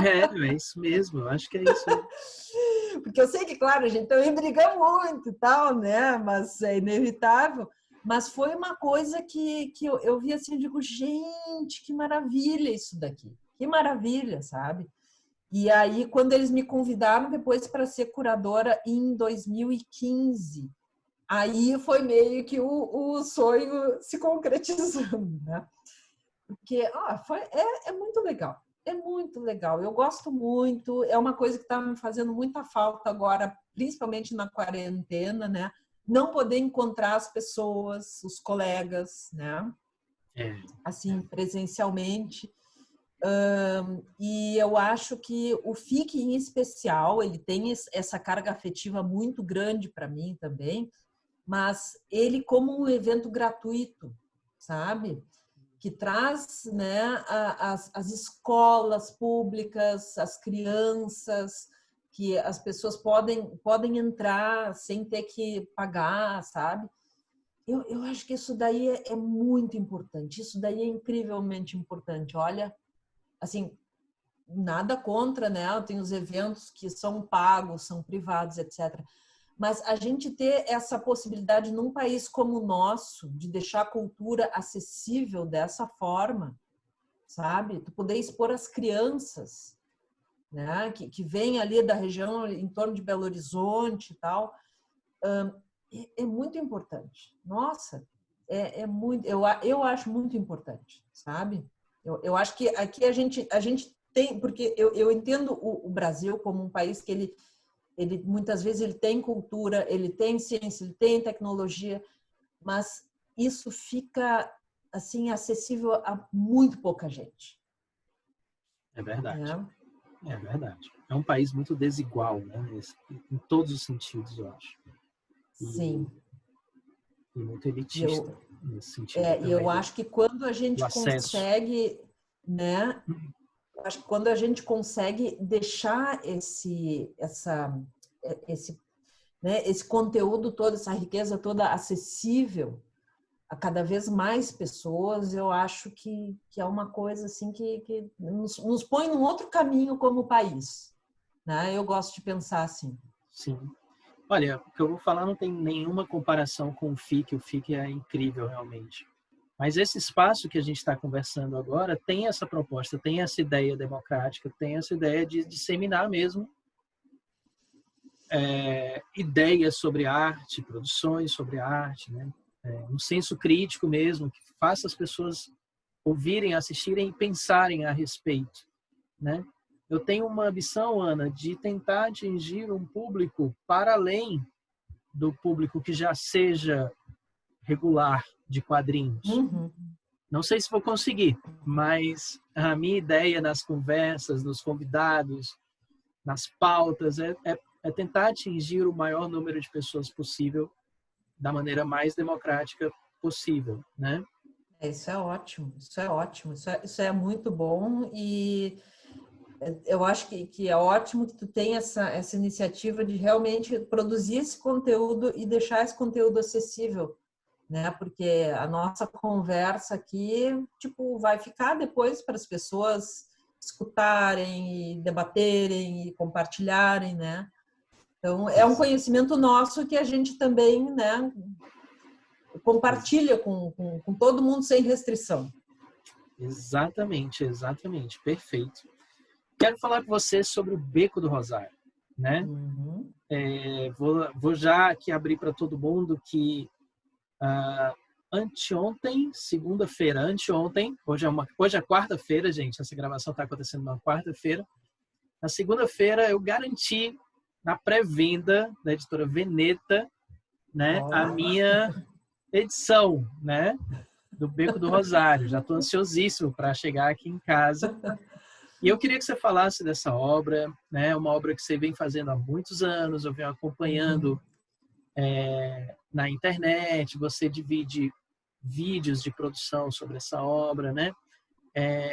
É isso mesmo, eu acho que é isso. Porque eu sei que, claro, a gente também briga muito e tal, né? Mas é inevitável. Mas foi uma coisa que eu vi assim, eu digo, gente, que maravilha isso daqui. Que maravilha, sabe? E aí, quando eles me convidaram depois para ser curadora em 2015, aí foi meio que o sonho se concretizando, né? Porque é muito legal. É muito legal. Eu gosto muito. É uma coisa que está me fazendo muita falta agora, principalmente na quarentena, né? Não poder encontrar as pessoas, os colegas, né? Assim, presencialmente. E eu acho que o FIC, em especial, ele tem essa carga afetiva muito grande para mim também, mas ele como um evento gratuito, sabe? Que traz, né, as escolas públicas, as crianças, que as pessoas podem entrar sem ter que pagar, sabe? Eu acho que isso daí é muito importante, isso daí é incrivelmente importante. Olha, assim, nada contra, né? Tem os eventos que são pagos, são privados, etc. Mas a gente ter essa possibilidade num país como o nosso, de deixar a cultura acessível dessa forma, sabe? Tu poder expor as crianças, né? Que vêm ali da região em torno de Belo Horizonte e tal, é muito importante. Nossa, é muito, eu acho muito importante, sabe? Eu acho que aqui a gente tem, porque eu entendo o Brasil como um país que ele muitas vezes ele tem cultura, ele tem ciência, ele tem tecnologia, mas isso fica assim acessível a muito pouca gente. É verdade. Né? É verdade. É um país muito desigual, né? Em todos os sentidos, eu acho. Sim. E muito elitista nesse sentido E eu também acho que quando a do gente acesso. consegue, né? Acho que quando a gente consegue deixar esse conteúdo todo, essa riqueza toda acessível a cada vez mais pessoas, eu acho que é uma coisa assim que nos põe num outro caminho como país. Né? Eu gosto de pensar assim. Sim. Olha, o que eu vou falar não tem nenhuma comparação com o FIC é incrível realmente. Mas esse espaço que a gente está conversando agora tem essa proposta, tem essa ideia democrática, tem essa ideia de disseminar mesmo ideias sobre arte, produções sobre arte, né? um senso crítico mesmo, que faça as pessoas ouvirem, assistirem e pensarem a respeito, né? Eu tenho uma ambição, Ana, de tentar atingir um público para além do público que já seja regular de quadrinhos. Uhum. Não sei se vou conseguir, mas a minha ideia nas conversas, nos convidados, nas pautas, é tentar atingir o maior número de pessoas possível da maneira mais democrática possível, né? Isso é ótimo, isso é ótimo, isso é muito bom e eu acho que é ótimo que tu tenha essa iniciativa de realmente produzir esse conteúdo e deixar esse conteúdo acessível, né? Porque a nossa conversa aqui, tipo, vai ficar depois para as pessoas escutarem e debaterem e compartilharem, né? Então, é um conhecimento nosso que a gente também, né, compartilha com todo mundo sem restrição. Exatamente, exatamente. Perfeito. Quero falar com você sobre o Beco do Rosário, né? Uhum. Vou já aqui abrir para todo mundo que anteontem, segunda-feira, anteontem, hoje é quarta-feira, gente, essa gravação está acontecendo na quarta-feira. Na segunda-feira eu garanti na pré-venda da editora Veneta, né, a minha edição, né, do Beco do Rosário. Já estou ansiosíssimo para chegar aqui em casa. E eu queria que você falasse dessa obra, né, uma obra que você vem fazendo há muitos anos, eu venho acompanhando na internet, você divide vídeos de produção sobre essa obra, né?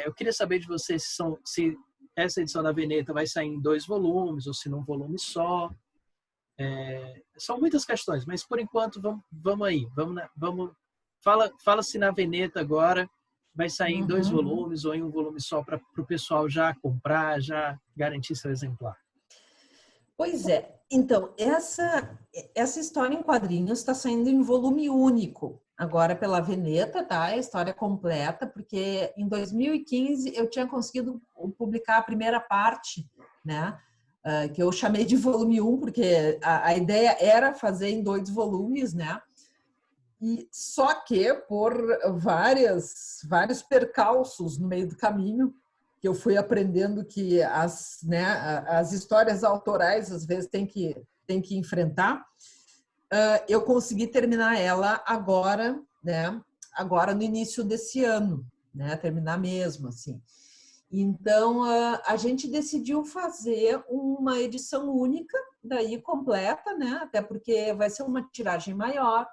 Eu queria saber de você se essa edição da Veneta vai sair em 2 volumes ou se num volume só. São muitas questões, mas por enquanto vamos aí, fala se na Veneta agora vai sair em 2 volumes ou em um volume só para o pessoal já comprar, já garantir seu exemplar. Pois é. Então, essa história em quadrinhos está saindo em volume único, agora pela Veneta, tá? A história completa, porque em 2015 eu tinha conseguido publicar a primeira parte, né? Que eu chamei de volume 1, porque a ideia era fazer em 2 volumes, né? E só que por vários percalços no meio do caminho, que eu fui aprendendo que as histórias autorais às vezes tem que enfrentar, eu consegui terminar ela agora, né? Agora no início desse ano, né? Terminar mesmo, assim. Então a gente decidiu fazer uma edição única, daí completa, né? Até porque vai ser uma tiragem maior.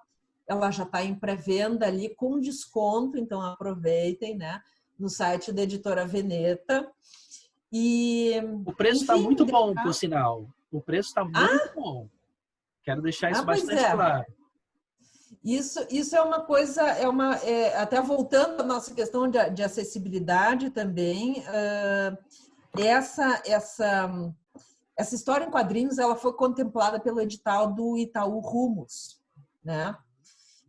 Ela já está em pré-venda ali com desconto, então aproveitem, né? No site da editora Veneta. E o preço está muito bom, por sinal. O preço está muito bom. Quero deixar isso bastante claro. Isso é uma coisa, até voltando à nossa questão de acessibilidade também, essa história em quadrinhos ela foi contemplada pelo edital do Itaú Rumos, né?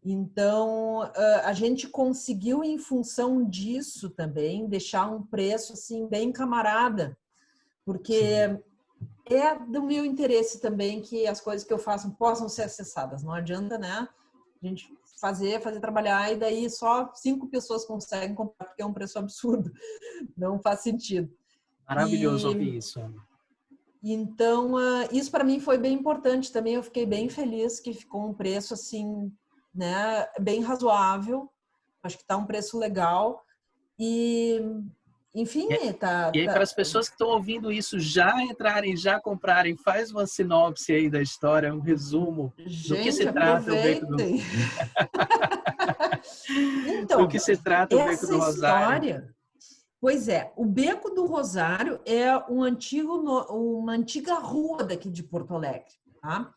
Então, a gente conseguiu, em função disso também, deixar um preço assim, bem camarada, porque é do meu interesse também que as coisas que eu faço possam ser acessadas. Não adianta, né? A gente fazer trabalhar e daí só 5 pessoas conseguem comprar, porque é um preço absurdo. Não faz sentido. Maravilhoso ouvir isso. Então, isso para mim foi bem importante também. Eu fiquei bem feliz que ficou um preço assim, né, bem razoável. Acho que está um preço legal. E, enfim, E aí, para as pessoas que estão ouvindo isso já entrarem, já comprarem, faz uma sinopse aí da história, um resumo do que se trata o Beco do Então, do que se trata o Beco do Rosário. Pois é, o Beco do Rosário é uma antiga rua daqui de Porto Alegre, tá?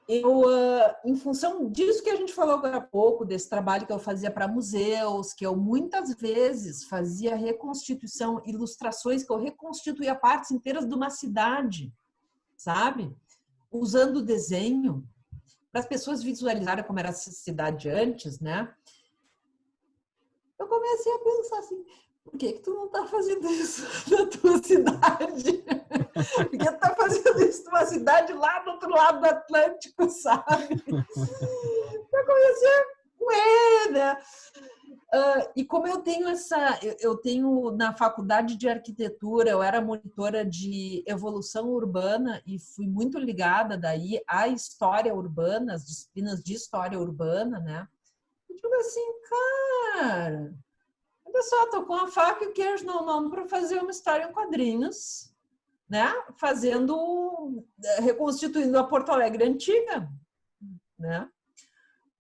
Em função disso que a gente falou agora há pouco, desse trabalho que eu fazia para museus, que eu muitas vezes fazia reconstituição, ilustrações, que eu reconstituía partes inteiras de uma cidade, sabe? Usando o desenho, para as pessoas visualizarem como era essa cidade antes, né? Eu comecei a pensar assim, por que tu não tá fazendo isso na tua cidade? Por que tu tá fazendo isso numa cidade lá do outro lado do Atlântico, sabe? Eu comecei né? E como eu tenho eu tenho na faculdade de arquitetura, eu era monitora de evolução urbana e fui muito ligada daí à história urbana, as disciplinas de história urbana, né? Eu digo assim, cara, a pessoa tô com a faca e o queijo na mão para fazer uma história em quadrinhos, né? Reconstituindo a Porto Alegre antiga, né?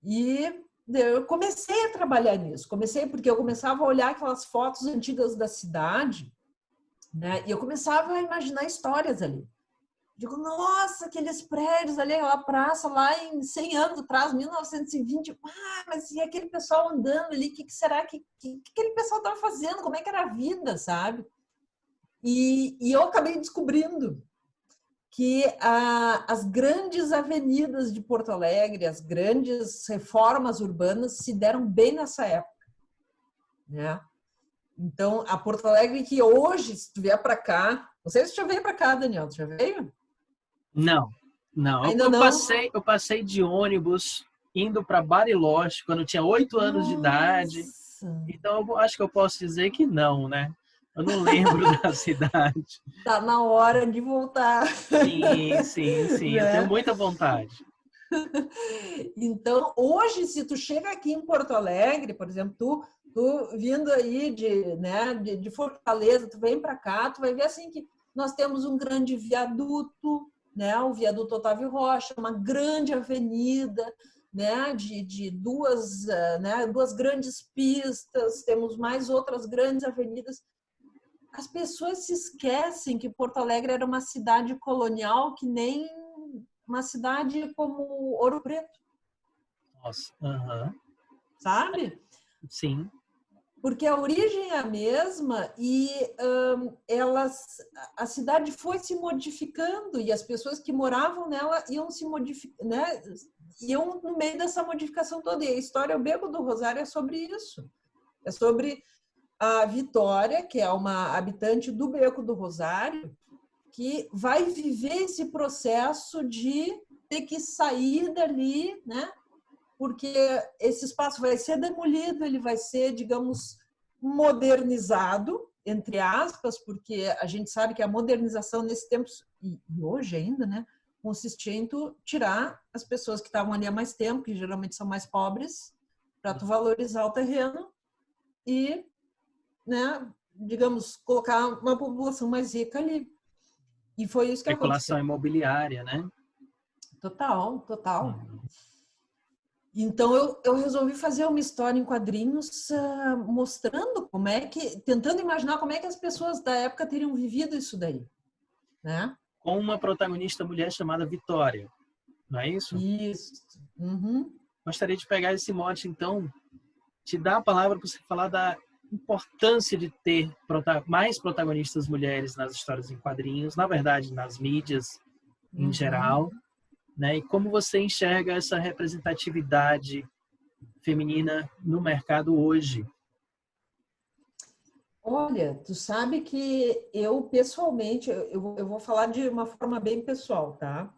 E eu comecei a trabalhar nisso. Comecei porque eu começava a olhar aquelas fotos antigas da cidade, né? E eu começava a imaginar histórias ali. Digo, nossa, aqueles prédios ali, aquela praça lá em 100 anos atrás, 1920. Mas e aquele pessoal andando ali? O que será que aquele pessoal estava fazendo? Como é que era a vida, sabe? E eu acabei descobrindo que as grandes avenidas de Porto Alegre, as grandes reformas urbanas se deram bem nessa época, né? Então, a Porto Alegre que hoje, se tu vier para cá, não sei se tu já veio para cá, Daniel, tu já veio? Não, não. Ainda não? Eu passei de ônibus indo para Bariloche quando eu tinha 8 anos de idade. Nossa! Então, eu acho que eu posso dizer que não, né? Eu não lembro da cidade. Tá na hora de voltar, Sim, sim, sim. Eu tenho né? muita vontade. Então, hoje, se tu chega aqui em Porto Alegre, por exemplo, tu vindo aí de Fortaleza, tu vem para cá, tu vai ver assim que nós temos um grande viaduto, né? O viaduto Otávio Rocha, uma grande avenida, né? De duas grandes pistas, temos mais outras grandes avenidas. As pessoas se esquecem que Porto Alegre era uma cidade colonial que nem uma cidade como Ouro Preto, Nossa, aham. sabe? Sim. Porque a origem é a mesma e a cidade foi se modificando e as pessoas que moravam nela iam se modificando, né? Iam no meio dessa modificação toda. E a história, o Beco do Rosário é sobre isso. É sobre a Vitória, que é uma habitante do Beco do Rosário, que vai viver esse processo de ter que sair dali, né? Porque esse espaço vai ser demolido, ele vai ser, digamos, modernizado, entre aspas, porque a gente sabe que a modernização nesse tempo, e hoje ainda, né, consiste em tu tirar as pessoas que estavam ali há mais tempo, que geralmente são mais pobres, para tu valorizar o terreno e, né, digamos, colocar uma população mais rica ali. E foi isso que Especulação aconteceu. imobiliária, né? Total, total. Uhum. Então, eu resolvi fazer uma história em quadrinhos mostrando tentando imaginar como é que as pessoas da época teriam vivido isso daí, né? Com uma protagonista mulher chamada Vitória, não é isso? Isso. Uhum. Gostaria de pegar esse mote, então, te dar a palavra para você falar da importância de ter mais protagonistas mulheres nas histórias em quadrinhos, na verdade, nas mídias em Uhum. geral, né? E como você enxerga essa representatividade feminina no mercado hoje? Olha, tu sabe que eu, pessoalmente, eu vou falar de uma forma bem pessoal, tá?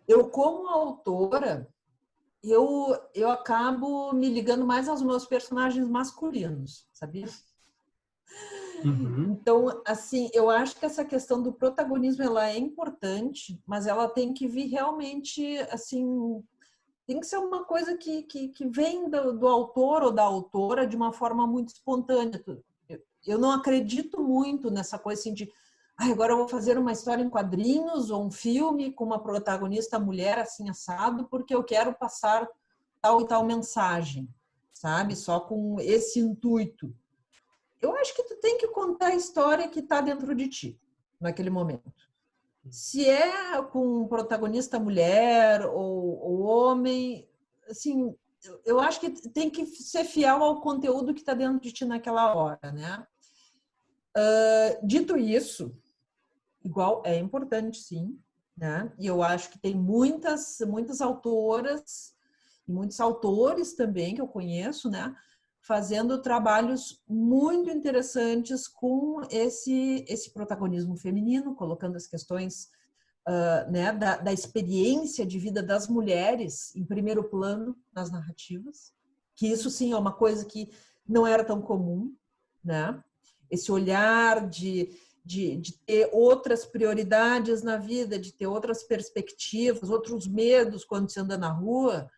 Eu, como autora, eu acabo me ligando mais aos meus personagens masculinos, sabia? Uhum. Então, assim, eu acho que essa questão do protagonismo ela é importante, mas ela tem que vir realmente, assim, tem que ser uma coisa que vem do autor ou da autora de uma forma muito espontânea. Eu não acredito muito nessa coisa assim de agora eu vou fazer uma história em quadrinhos ou um filme com uma protagonista mulher assim assado porque eu quero passar tal e tal mensagem, sabe? Só com esse intuito. Eu acho que tu tem que contar a história que está dentro de ti naquele momento. Se é com um protagonista mulher ou homem, assim, eu acho que tem que ser fiel ao conteúdo que está dentro de ti naquela hora, né? Dito isso, igual é importante sim, né? E eu acho que tem muitas autoras e muitos autores também que eu conheço, né? Fazendo trabalhos muito interessantes com esse protagonismo feminino, colocando as questões né, da experiência de vida das mulheres em primeiro plano nas narrativas, que isso sim é uma coisa que não era tão comum, né? Esse olhar de ter outras prioridades na vida, de ter outras perspectivas, outros medos quando você anda na rua,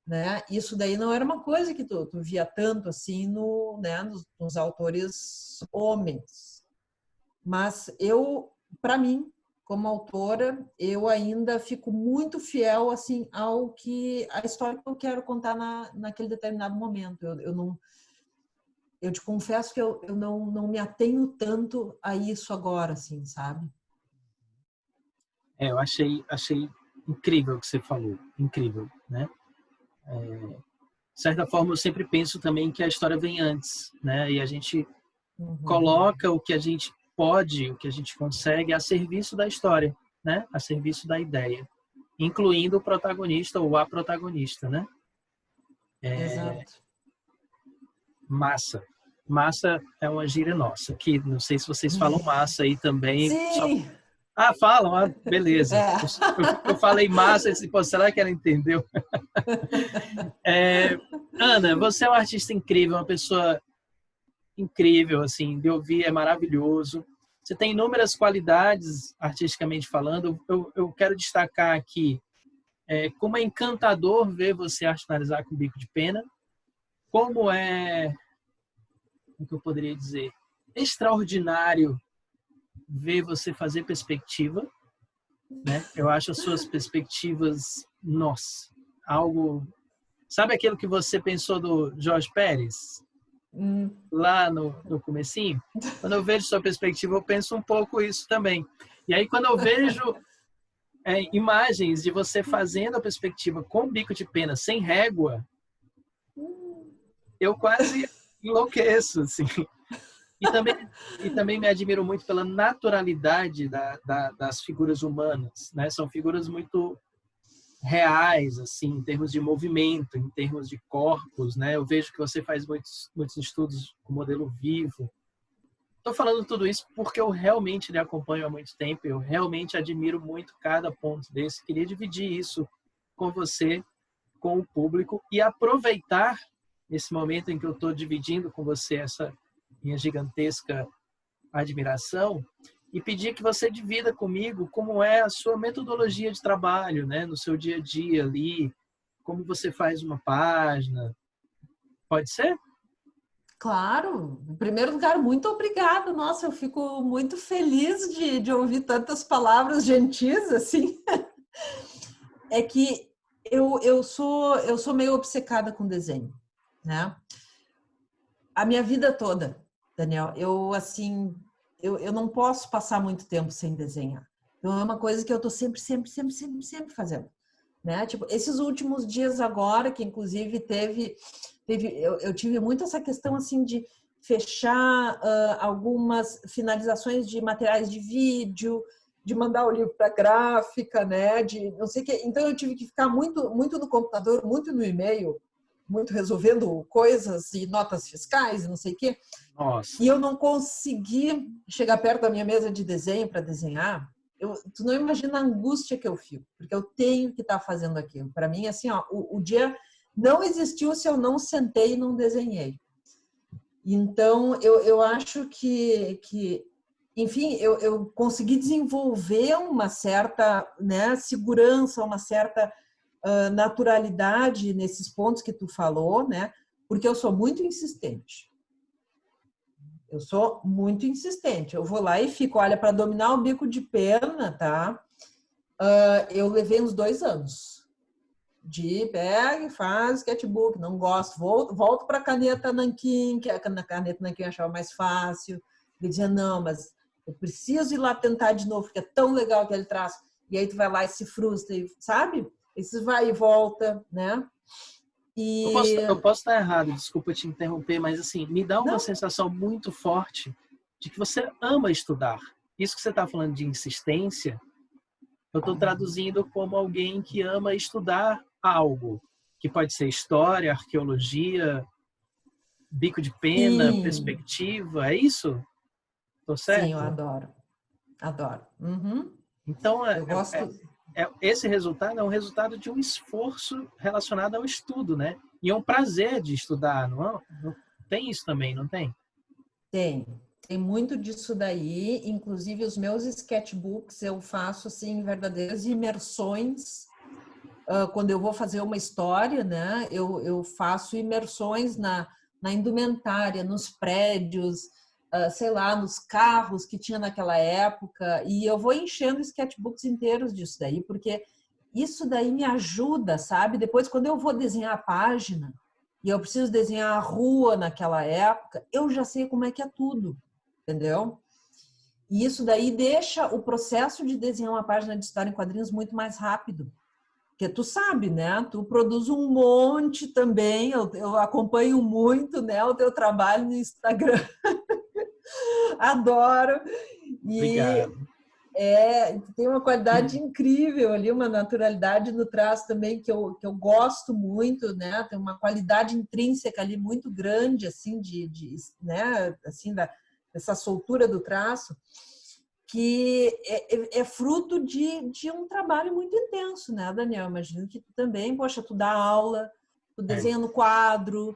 né? Isso daí não era uma coisa que tu via tanto assim né, nos autores homens. Mas para mim, como autora, eu ainda fico muito fiel assim a história que eu quero contar naquele determinado momento. Eu te confesso que eu não me atenho tanto a isso agora, assim, sabe? Eu achei incrível o que você falou, incrível, né? De certa forma, eu sempre penso também que a história vem antes, né? E a gente coloca o que a gente pode, o que a gente consegue a serviço da história, né? A serviço da ideia, incluindo o protagonista ou a protagonista, né? Exato. Massa. Massa é uma gíria nossa, que não sei se vocês falam massa aí também. Sim! Ah, falam? Ah, beleza. É. Eu falei massa e disse, pô, será que ela entendeu? Ana, você é uma artista incrível, uma pessoa incrível, assim, de ouvir é maravilhoso. Você tem inúmeras qualidades, artisticamente falando. Eu quero destacar aqui como é encantador ver você arte finalizar com bico de pena, como é, o que eu poderia dizer, extraordinário ver você fazer perspectiva, né? Eu acho as suas perspectivas, nossa, algo... Sabe aquilo que você pensou do Jorge Pérez? Lá no comecinho? Quando eu vejo sua perspectiva, eu penso um pouco isso também. E aí, quando eu vejo imagens de você fazendo a perspectiva com bico de pena, sem régua, eu quase enlouqueço, assim. E também me admiro muito pela naturalidade das figuras humanas, né? São figuras muito reais, assim, em termos de movimento, em termos de corpos, né? Eu vejo que você faz muitos estudos com modelo vivo. Estou falando tudo isso porque eu realmente lhe acompanho há muito tempo, eu realmente admiro muito cada ponto desse. Queria dividir isso com você, com o público e aproveitar esse momento em que eu estou dividindo com você essa minha gigantesca admiração e pedir que você divida comigo como é a sua metodologia de trabalho, né, no seu dia a dia ali, como você faz uma página. Pode ser? Claro. Em primeiro lugar, muito obrigada. Nossa, eu fico muito feliz de ouvir tantas palavras gentis, assim. É que eu sou meio obcecada com desenho, né? A minha vida toda, Daniel, eu não posso passar muito tempo sem desenhar. Então é uma coisa que eu tô sempre fazendo, né? Tipo, esses últimos dias agora, que inclusive eu tive muito essa questão assim de fechar algumas finalizações de materiais de vídeo, de mandar o livro para gráfica, né? De não sei o que. Então eu tive que ficar muito no computador, muito no e-mail, muito resolvendo coisas e notas fiscais, não sei o quê. Nossa. E eu não consegui chegar perto da minha mesa de desenho para desenhar. Tu não imagina a angústia que eu fico, porque eu tenho que estar fazendo aquilo. Para mim, assim, ó, o dia não existiu se eu não sentei e não desenhei. Então, eu acho que enfim, eu consegui desenvolver uma certa, né, segurança, uma certa naturalidade nesses pontos que tu falou, né? Porque eu sou muito insistente. Eu sou muito insistente. Eu vou lá e fico, olha, para dominar o bico de pena, tá? Eu levei uns 2 anos. De pega e faz sketchbook, não gosto. Volto para a caneta Nanquim, que a caneta Nanquim eu achava mais fácil. Eu dizia, não, mas eu preciso ir lá tentar de novo, porque é tão legal aquele traço. E aí tu vai lá e se frustra, sabe? Esse vai e volta, né? Eu posso estar errado, desculpa te interromper, mas assim, me dá uma Não. sensação muito forte de que você ama estudar. Isso que você está falando de insistência, eu estou traduzindo como alguém que ama estudar algo, que pode ser história, arqueologia, bico de pena, Sim, perspectiva, é isso? Estou sim, eu certo? adoro. Adoro. Uhum. Então, Eu gosto. esse resultado é um resultado de um esforço relacionado ao estudo, né? E é um prazer de estudar, não tem isso também, não tem? Tem muito disso daí. Inclusive, os meus sketchbooks eu faço assim verdadeiras imersões. Quando eu vou fazer uma história, né, eu faço imersões na indumentária, nos prédios, sei lá, nos carros que tinha naquela época, e eu vou enchendo sketchbooks inteiros disso daí, porque isso daí me ajuda, sabe? Depois, quando eu vou desenhar a página e eu preciso desenhar a rua naquela época, eu já sei como é que é tudo, entendeu? E isso daí deixa o processo de desenhar uma página de história em quadrinhos muito mais rápido. Porque tu sabe, né? Tu produz um monte também, eu acompanho muito, né, o teu trabalho no Instagram. Adoro. E Obrigado. tem uma qualidade incrível ali, uma naturalidade no traço também que eu gosto muito, né? Tem uma qualidade intrínseca ali muito grande, assim, né? Assim, dessa soltura do traço, que é fruto de um trabalho muito intenso, né, Daniel? Imagino que tu também, poxa, tu dá aula, tu É, desenha no quadro,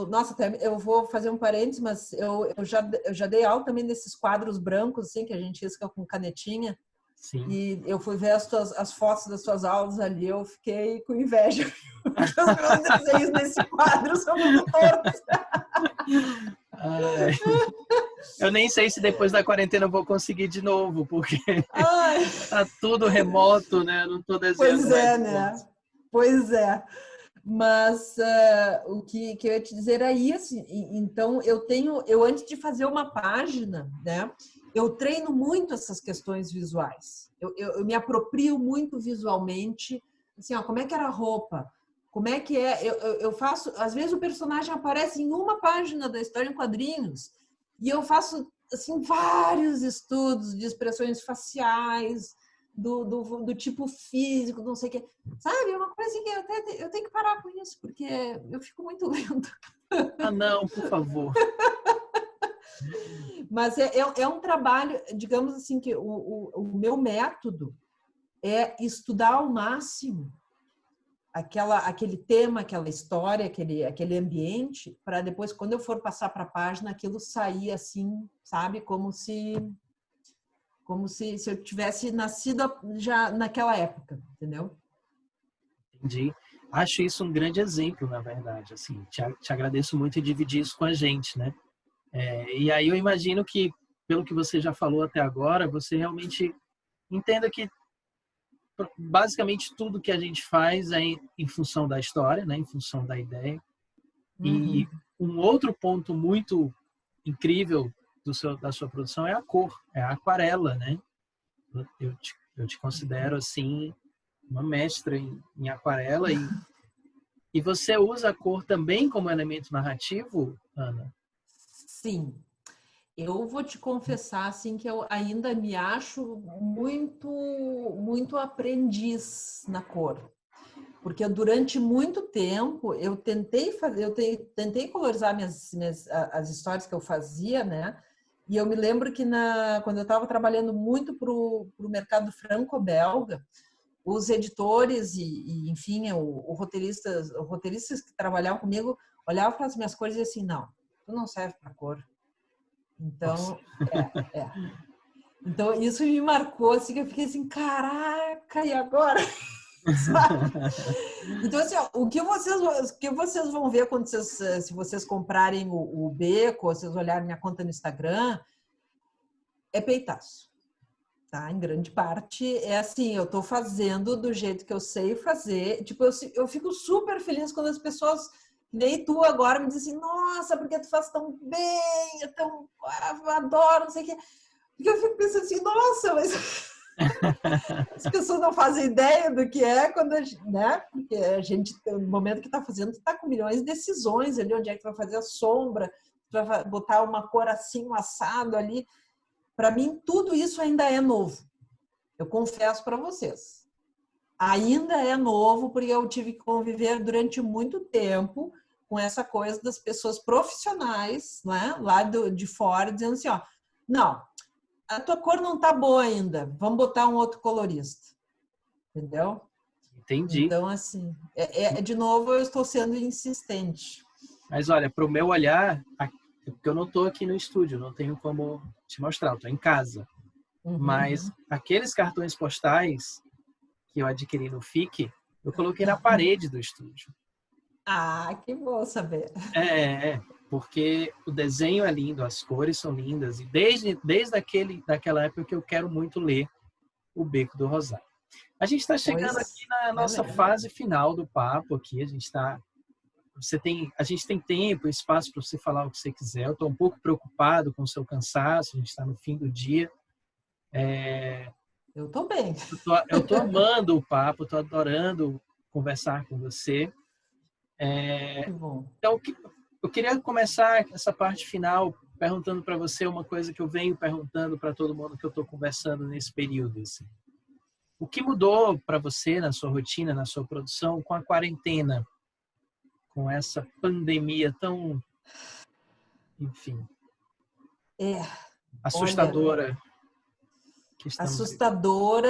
Nossa, até eu vou fazer um parênteses, mas eu já dei aula também desses quadros brancos, assim, que a gente risca com canetinha, sim. e eu fui ver as fotos das tuas aulas ali, eu fiquei com inveja, porque os meus desenhos nesse quadro são muito tortos. Ai, eu nem sei se depois da quarentena eu vou conseguir de novo, porque Ai, tá tudo remoto, né? Eu não tô desenhando pois mais é, em né? casa. Pois é. Mas o que eu ia te dizer é isso. Então, eu antes de fazer uma página, né, eu treino muito essas questões visuais. Eu me aproprio muito visualmente, assim, ó, como é que era a roupa? Como é que é? Eu faço, às vezes o personagem aparece em uma página da história em quadrinhos e eu faço assim vários estudos de expressões faciais, do tipo físico, não sei o que. Sabe? É uma coisa assim que eu tenho que parar com isso, porque eu fico muito lenta. Ah, não, por favor. Mas é um trabalho, digamos assim, que o meu método é estudar ao máximo aquele tema, aquela história, aquele ambiente, para depois, quando eu for passar para a página, aquilo sair assim, sabe? Como se eu tivesse nascido já naquela época, entendeu? Entendi. Acho isso um grande exemplo, na verdade. Assim, te agradeço muito em dividir isso com a gente, né? E aí eu imagino que, pelo que você já falou até agora, você realmente entenda que basicamente tudo que a gente faz é em função da história, né? Em função da ideia. E Uhum. um outro ponto muito incrível da sua produção é a cor, é a aquarela, né? Eu te considero assim uma mestra em aquarela e você usa a cor também como elemento narrativo, Ana? Sim, eu vou te confessar assim que eu ainda me acho muito aprendiz na cor, porque durante muito tempo eu tentei fazer, tentei colorizar as histórias que eu fazia, né? E eu me lembro que quando eu estava trabalhando muito para o mercado franco-belga, os editores enfim, os roteiristas que trabalhavam comigo olhavam para as minhas cores e diziam assim, não, tu não serve para cor. Nossa. Então, é. Então, isso me marcou, assim, que eu fiquei assim, caraca, e agora? Sabe? Então, assim, ó, o que vocês vão ver quando se vocês comprarem o Beco, ou vocês olharem minha conta no Instagram, é peitaço, tá? Em grande parte é assim, eu tô fazendo do jeito que eu sei fazer. Tipo, eu fico super feliz quando as pessoas, que nem tu agora, me dizem assim, nossa, porque tu faz tão bem, eu adoro, não sei o quê. Porque eu fico pensando assim, nossa, mas as pessoas não fazem ideia do que é quando a gente, né? Porque a gente, no momento que está fazendo, está com milhões de decisões ali, onde é que tu vai fazer a sombra, tu vai botar uma cor assim, um assado ali. Para mim, tudo isso ainda é novo. Eu confesso para vocês. Ainda é novo, porque eu tive que conviver durante muito tempo com essa coisa das pessoas profissionais, né? Lá de fora, dizendo assim, ó, não, a tua cor não tá boa ainda, vamos botar um outro colorista, entendeu? Entendi. Então, assim, de novo, eu estou sendo insistente. Mas olha, para o meu olhar, porque eu não estou aqui no estúdio, não tenho como te mostrar, eu estou em casa. Mas Uhum. aqueles cartões postais que eu adquiri no FIC, eu coloquei na parede do estúdio. Ah, que bom saber. Porque o desenho é lindo, as cores são lindas, e daquela época que eu quero muito ler O Beco do Rosário. A gente está chegando aqui Pois, na nossa beleza. fase final do papo aqui, a gente tem tempo, espaço para você falar o que você quiser. Eu estou um pouco preocupado com o seu cansaço, a gente está no fim do dia. Eu estou bem. Eu tô amando o papo, estou adorando conversar com você. Que bom. Então, eu queria começar essa parte final perguntando para você uma coisa que eu venho perguntando para todo mundo que eu estou conversando nesse período. Assim. O que mudou para você na sua rotina, na sua produção, com a quarentena, com essa pandemia tão, enfim, É, olha, assustadora que estamos vivendo? assustadora,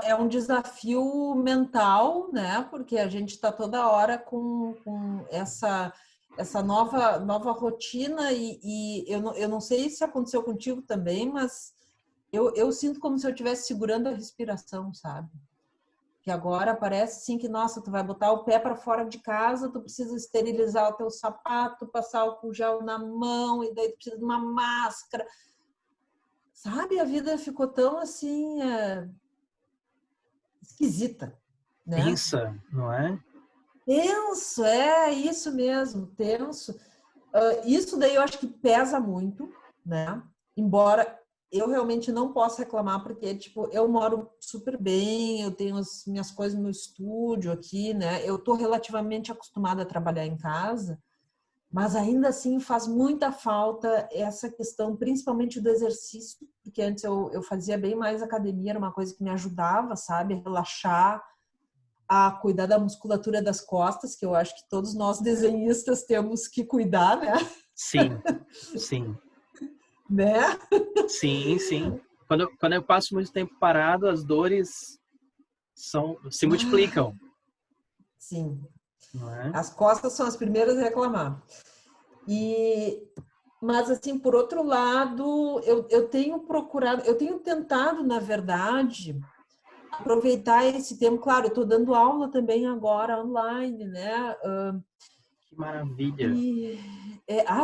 é um desafio mental, né? Porque a gente está toda hora com essa nova rotina e eu não sei se aconteceu contigo também, mas eu sinto como se eu estivesse segurando a respiração, sabe? Que agora parece assim que, nossa, tu vai botar o pé para fora de casa, tu precisa esterilizar o teu sapato, passar álcool gel na mão, e daí tu precisa de uma máscara. Sabe, a vida ficou tão assim, esquisita, né? Tensa, não é? Tenso, é isso mesmo, tenso. Isso daí eu acho que pesa muito, né? Embora eu realmente não possa reclamar, porque, tipo, eu moro super bem, eu tenho as minhas coisas no estúdio aqui, né? Eu tô relativamente acostumada a trabalhar em casa, mas ainda assim faz muita falta essa questão, principalmente do exercício, porque antes eu fazia bem mais academia, era uma coisa que me ajudava, sabe? A relaxar, a cuidar da musculatura das costas, que eu acho que todos nós desenhistas temos que cuidar, né? Sim, sim. Né? Sim, sim. Quando eu passo muito tempo parado, as dores se multiplicam, Sim, não é? as costas são as primeiras a reclamar. Mas assim, por outro lado, eu tenho procurado, eu tenho tentado, na verdade, aproveitar esse tempo. Claro, eu estou dando aula também agora online, né? Que maravilha. E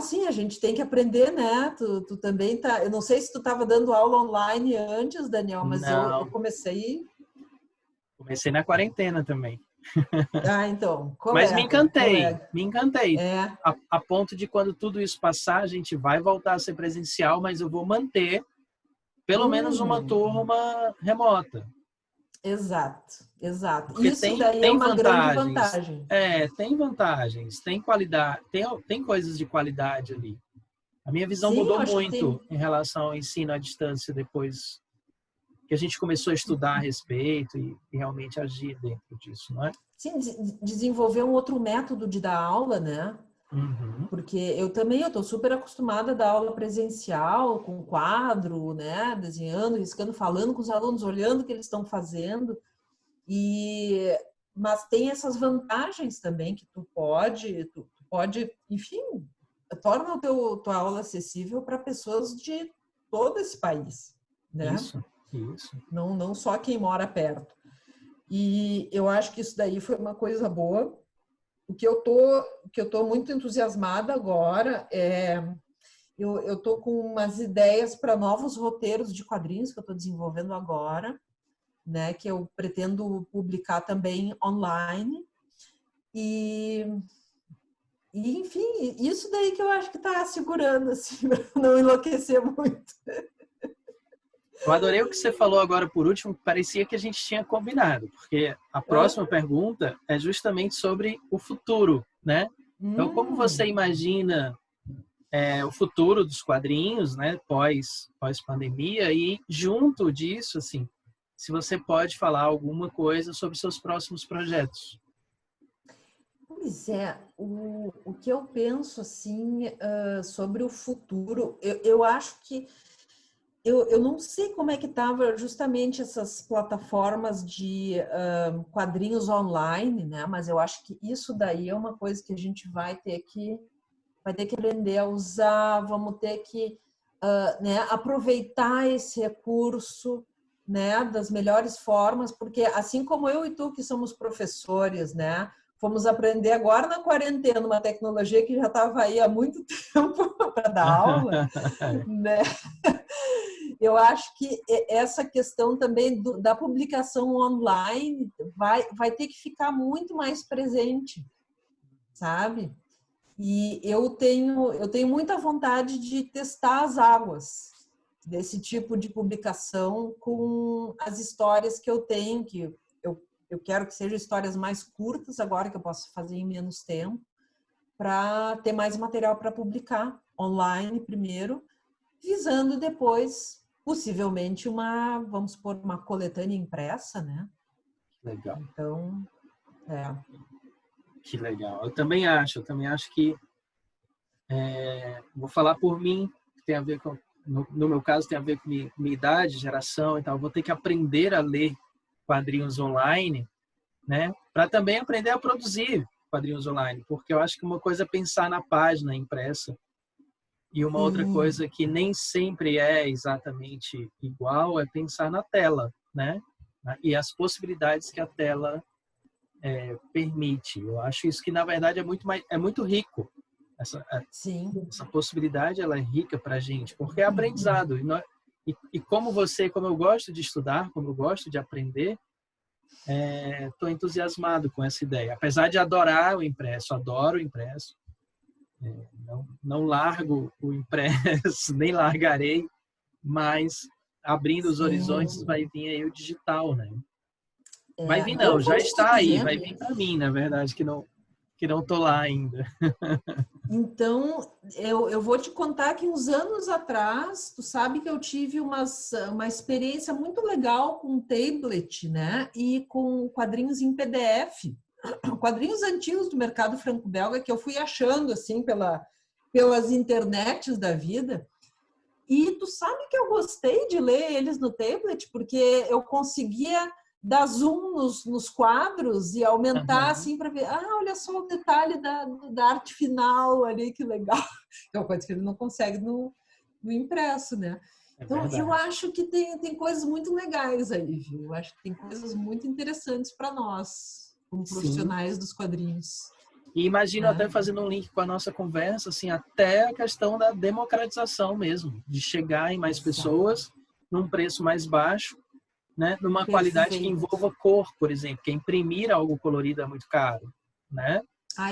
sim, a gente tem que aprender, né? Tu também tá. Eu não sei se tu estava dando aula online antes, Daniel, mas eu Não, comecei. comecei na quarentena também. Ah, então, Mas colega, colega. me encantei. É. A ponto de quando tudo isso passar, a gente vai voltar a ser presencial, mas eu vou manter pelo menos uma Uhum. turma remota. Exato, exato. Porque Isso daí é tem uma grande vantagens. vantagem. Tem vantagens, tem qualidade, tem coisas de qualidade ali. A minha visão Sim, eu mudou acho que muito tem. em relação ao ensino à distância depois que a gente começou a estudar a respeito e realmente agir dentro disso, não é? Sim, desenvolver um outro método de dar aula, né? Uhum. Porque eu estou super acostumada a dar aula presencial, com quadro, né? Desenhando, riscando, falando com os alunos, olhando o que eles estão fazendo. E mas tem essas vantagens também que tu pode, enfim, torna tua aula acessível para pessoas de todo esse país, né? Isso, isso. Não só quem mora perto. E eu acho que isso daí foi uma coisa boa. O que eu tô muito entusiasmada agora é eu tô com umas ideias para novos roteiros de quadrinhos que eu estou desenvolvendo agora, né? Que eu pretendo publicar também online. E, enfim, isso daí que eu acho que está segurando, assim, para não enlouquecer muito. Eu adorei o que você falou agora por último, parecia que a gente tinha combinado, porque a próxima pergunta é justamente sobre o futuro, né? Então, como você Hum. imagina o futuro dos quadrinhos, né, pós pandemia e junto disso, assim, se você pode falar alguma coisa sobre seus próximos projetos. Pois é, o que eu penso assim sobre o futuro, eu acho que eu não sei como é que estava justamente essas plataformas de quadrinhos online, né? Mas eu acho que isso daí é uma coisa que a gente vai ter que aprender a usar, vamos ter que né, aproveitar esse recurso, né, das melhores formas, porque assim como eu e tu que somos professores, né, fomos aprender agora na quarentena uma tecnologia que já estava aí há muito tempo para dar aula, né? Eu acho que essa questão também da publicação online vai ter que ficar muito mais presente, sabe? E eu tenho muita vontade de testar as águas desse tipo de publicação com as histórias que eu tenho, que eu quero que sejam histórias mais curtas agora, que eu posso fazer em menos tempo, para ter mais material para publicar online primeiro, visando depois, possivelmente, vamos supor, uma coletânea impressa, né? Legal. Então, Que legal. Eu também acho que vou falar por mim, que tem a ver com, no meu caso, tem a ver com minha idade, geração e tal. Eu vou ter que aprender a ler quadrinhos online, né? Para também aprender a produzir quadrinhos online, porque eu acho que uma coisa é pensar na página impressa e uma outra coisa que nem sempre é exatamente igual é pensar na tela, né? E as possibilidades que a tela permite. Eu acho isso que, na verdade, é muito rico. Essa possibilidade ela é rica para a gente, porque é aprendizado. E como eu gosto de estudar, como eu gosto de aprender, estou entusiasmado com essa ideia. Apesar de adorar o impresso, adoro o impresso, não largo o impresso, nem largarei, mas abrindo os horizontes vai vir aí o digital, né? Vai vir não, já está aí, vai vir para mim, na verdade, que não tô lá ainda. Então, eu vou te contar que uns anos atrás, tu sabe que eu tive uma experiência muito legal com tablet, né? E com quadrinhos em PDF. Quadrinhos antigos do mercado franco-belga que eu fui achando, assim, pelas internets da vida. E tu sabe que eu gostei de ler eles no tablet, porque eu conseguia dar zoom nos quadros e aumentar assim para ver, olha só o detalhe da arte final ali, que legal. É uma coisa que ele não consegue no impresso, né? Então, eu acho que tem coisas muito legais aí, viu? Eu acho que tem coisas muito interessantes para nós, como profissionais dos quadrinhos. E imagino até fazendo um link com a nossa conversa, assim, até a questão da democratização mesmo, de chegar em mais pessoas num preço mais baixo, né? Numa qualidade que envolva cor, por exemplo, que imprimir algo colorido é muito caro, né?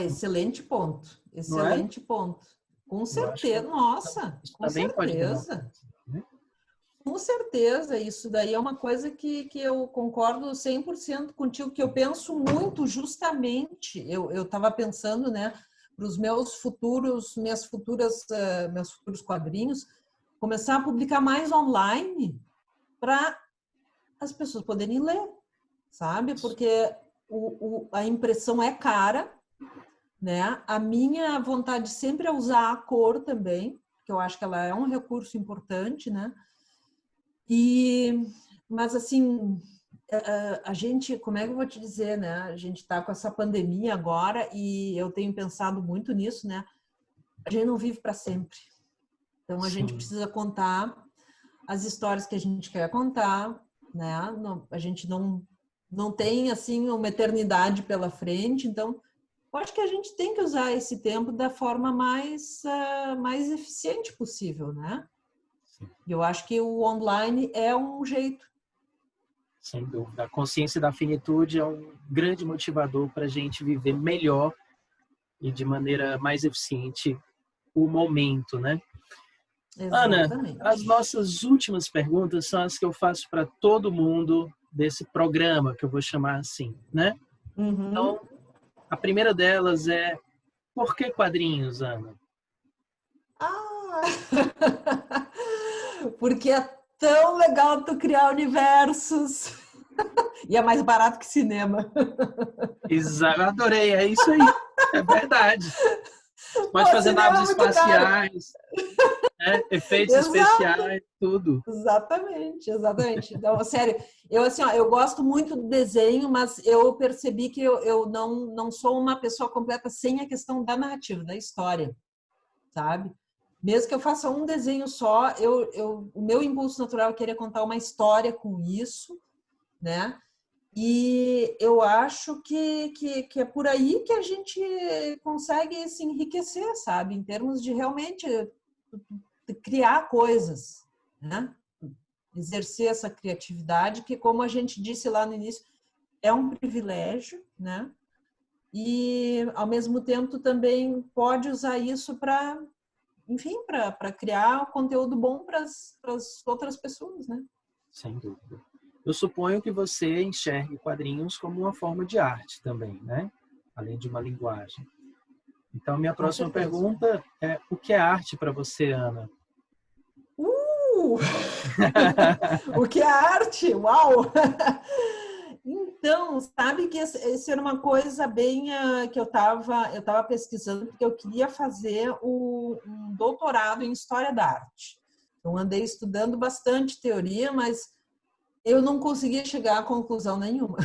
Excelente ponto. Excelente ponto. Com certeza, nossa, com certeza. Com certeza, isso daí é uma coisa que eu concordo 100% contigo, que eu penso muito justamente, eu estava pensando, né, para os meus futuros quadrinhos, começar a publicar mais online para as pessoas poderem ler, sabe? Porque a impressão é cara, né? A minha vontade sempre é usar a cor também, que eu acho que ela é um recurso importante, né? Mas assim, a gente, como é que eu vou te dizer, né? A gente está com essa pandemia agora e eu tenho pensado muito nisso, né? A gente não vive para sempre. Então a gente precisa contar as histórias que a gente quer contar, né? A gente não tem assim uma eternidade pela frente, então eu acho que a gente tem que usar esse tempo da forma mais eficiente possível, né? Eu acho que o online é um jeito. Sem dúvida. A consciência da finitude é um grande motivador para a gente viver melhor e de maneira mais eficiente o momento, né? Exatamente. Ana, as nossas últimas perguntas são as que eu faço para todo mundo desse programa, que eu vou chamar assim, né? Então, a primeira delas é: por que quadrinhos, Ana? Porque é tão legal tu criar universos. E é mais barato que cinema. Exato, adorei, é isso aí. É verdade. Pode Pô, fazer cinema é naves muito caro. espaciais, né? Efeitos Exato. especiais, tudo. Exatamente, exatamente. Então, sério, eu assim, ó, eu gosto muito do desenho, mas eu percebi que eu não sou uma pessoa completa sem a questão da narrativa, da história, sabe? Mesmo que eu faça um desenho só, o meu impulso natural é querer contar uma história com isso, né? E eu acho que é por aí que a gente consegue se enriquecer, sabe? Em termos de realmente criar coisas, né? Exercer essa criatividade, que, como a gente disse lá no início, é um privilégio, né? E, ao mesmo tempo, também pode usar isso para, enfim, para criar conteúdo bom para as outras pessoas, né? Sem dúvida. Eu suponho que você enxergue quadrinhos como uma forma de arte também, né? Além de uma linguagem. Então, minha Com próxima certeza. pergunta é: o que é arte para você, Ana? Uh! O que é arte? Uau! Então, sabe que esse era uma coisa bem que eu tava pesquisando, porque eu queria fazer um doutorado em História da Arte. Eu andei estudando bastante teoria, mas eu não conseguia chegar a conclusão nenhuma.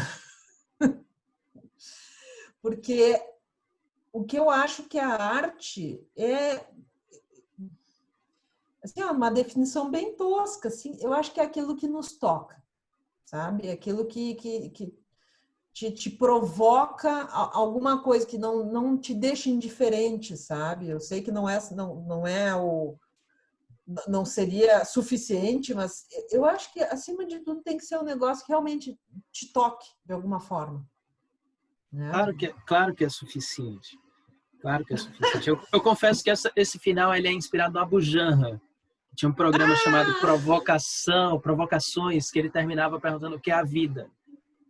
Porque o que eu acho que a arte é assim, uma definição bem tosca. Assim, eu acho que é aquilo que nos toca, sabe? É aquilo que te provoca alguma coisa que não te deixa indiferente, sabe? Eu sei que não é não seria suficiente, mas eu acho que acima de tudo tem que ser um negócio que realmente te toque de alguma forma, né? Claro que é suficiente. Claro que é suficiente. Eu confesso que esse final ele é inspirado no Abu Janra. Tinha um programa chamado Provocações, que ele terminava perguntando o que é a vida.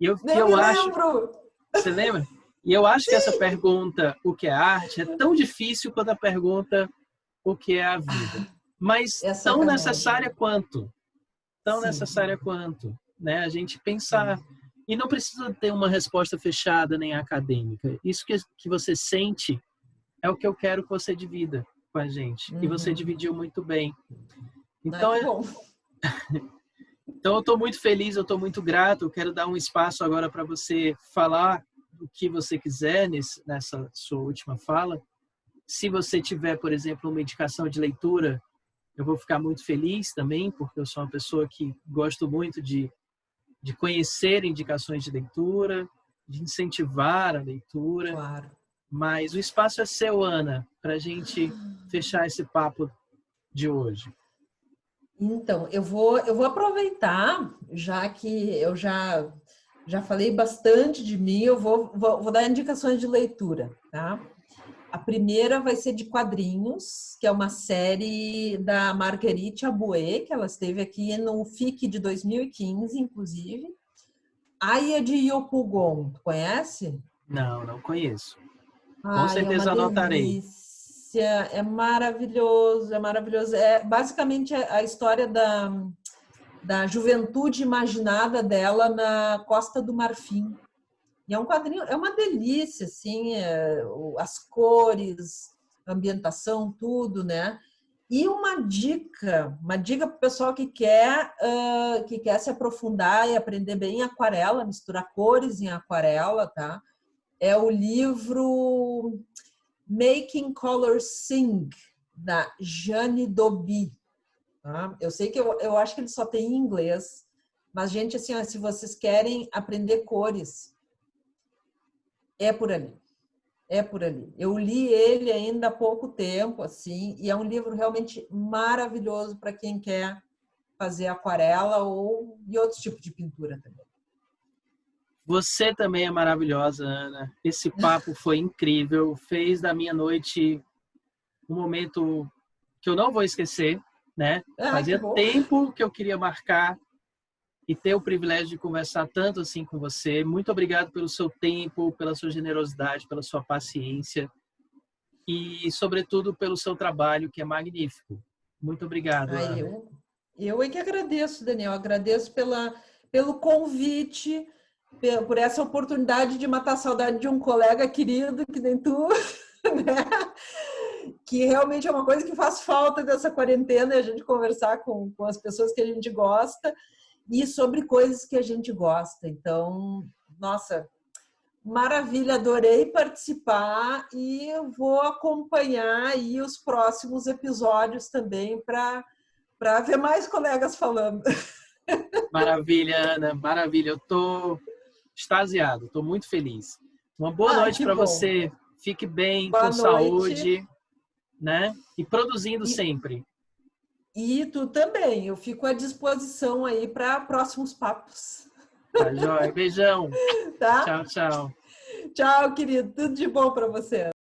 Eu Eu me acho, lembro. você lembra? E eu acho que essa pergunta, o que é arte, é tão difícil quanto a pergunta, o que é a vida. Mas É tão sacanagem, necessária né? quanto. Tão Sim, necessária quanto. Né? A gente pensar. sim. E não precisa ter uma resposta fechada nem acadêmica. Isso que você sente é o que eu quero que você divida com a gente. E você Uhum. dividiu muito bem. Ah, Então, que bom. eu estou muito feliz, eu estou muito grato. Eu quero dar um espaço agora para você falar o que você quiser nessa sua última fala. Se você tiver, por exemplo, uma indicação de leitura, eu vou ficar muito feliz também, porque eu sou uma pessoa que gosto muito de conhecer indicações de leitura, de incentivar a leitura. Claro. Mas o espaço é seu, Ana, para a gente fechar esse papo de hoje. Então, eu vou aproveitar, já que eu já falei bastante de mim, vou dar indicações de leitura, tá? A primeira vai ser de quadrinhos, que é uma série da Marguerite Aboué, que ela esteve aqui no FIC de 2015, inclusive. Aia de Yopougon, tu conhece? Não, não conheço. Com Ai, é uma certeza anotarei. delícia, é maravilhoso, é maravilhoso. É basicamente a história da juventude imaginada dela na Costa do Marfim. E é um quadrinho, é uma delícia, assim, as cores, a ambientação, tudo, né? E uma dica para o pessoal que quer se aprofundar e aprender bem em aquarela, misturar cores em aquarela, tá? É o livro Making Colors Sing, da Jane Dobi. Tá? Eu sei que eu acho que ele só tem em inglês, mas, gente, assim, ó, se vocês querem aprender cores, é por ali. É por ali. Eu li ele ainda há pouco tempo, assim, e é um livro realmente maravilhoso para quem quer fazer aquarela ou e outros tipos de pintura também. Você também é maravilhosa, Ana. Esse papo foi incrível, fez da minha noite um momento que eu não vou esquecer, né? Ah, que Fazia bom. tempo que eu queria marcar e ter o privilégio de conversar tanto assim com você. Muito obrigado pelo seu tempo, pela sua generosidade, pela sua paciência e, sobretudo, pelo seu trabalho, que é magnífico. Muito obrigado, Ah, Ana. eu é que agradeço, Daniel. Agradeço pelo convite, por essa oportunidade de matar a saudade de um colega querido que nem tu, né? que realmente é uma coisa que faz falta dessa quarentena, a gente conversar com as pessoas que a gente gosta e sobre coisas que a gente gosta. Então, nossa, maravilha, adorei participar e eu vou acompanhar aí os próximos episódios também para ver mais colegas falando. Maravilha, Ana, maravilha. Eu estou extasiado, estou muito feliz. Uma boa noite para você. Fique bem, boa com noite. saúde, né? E produzindo E, sempre. E tu também. Eu fico à disposição aí para próximos papos. Tá, joia? Beijão. Tá? Tchau, tchau. Tchau, querido. Tudo de bom para você.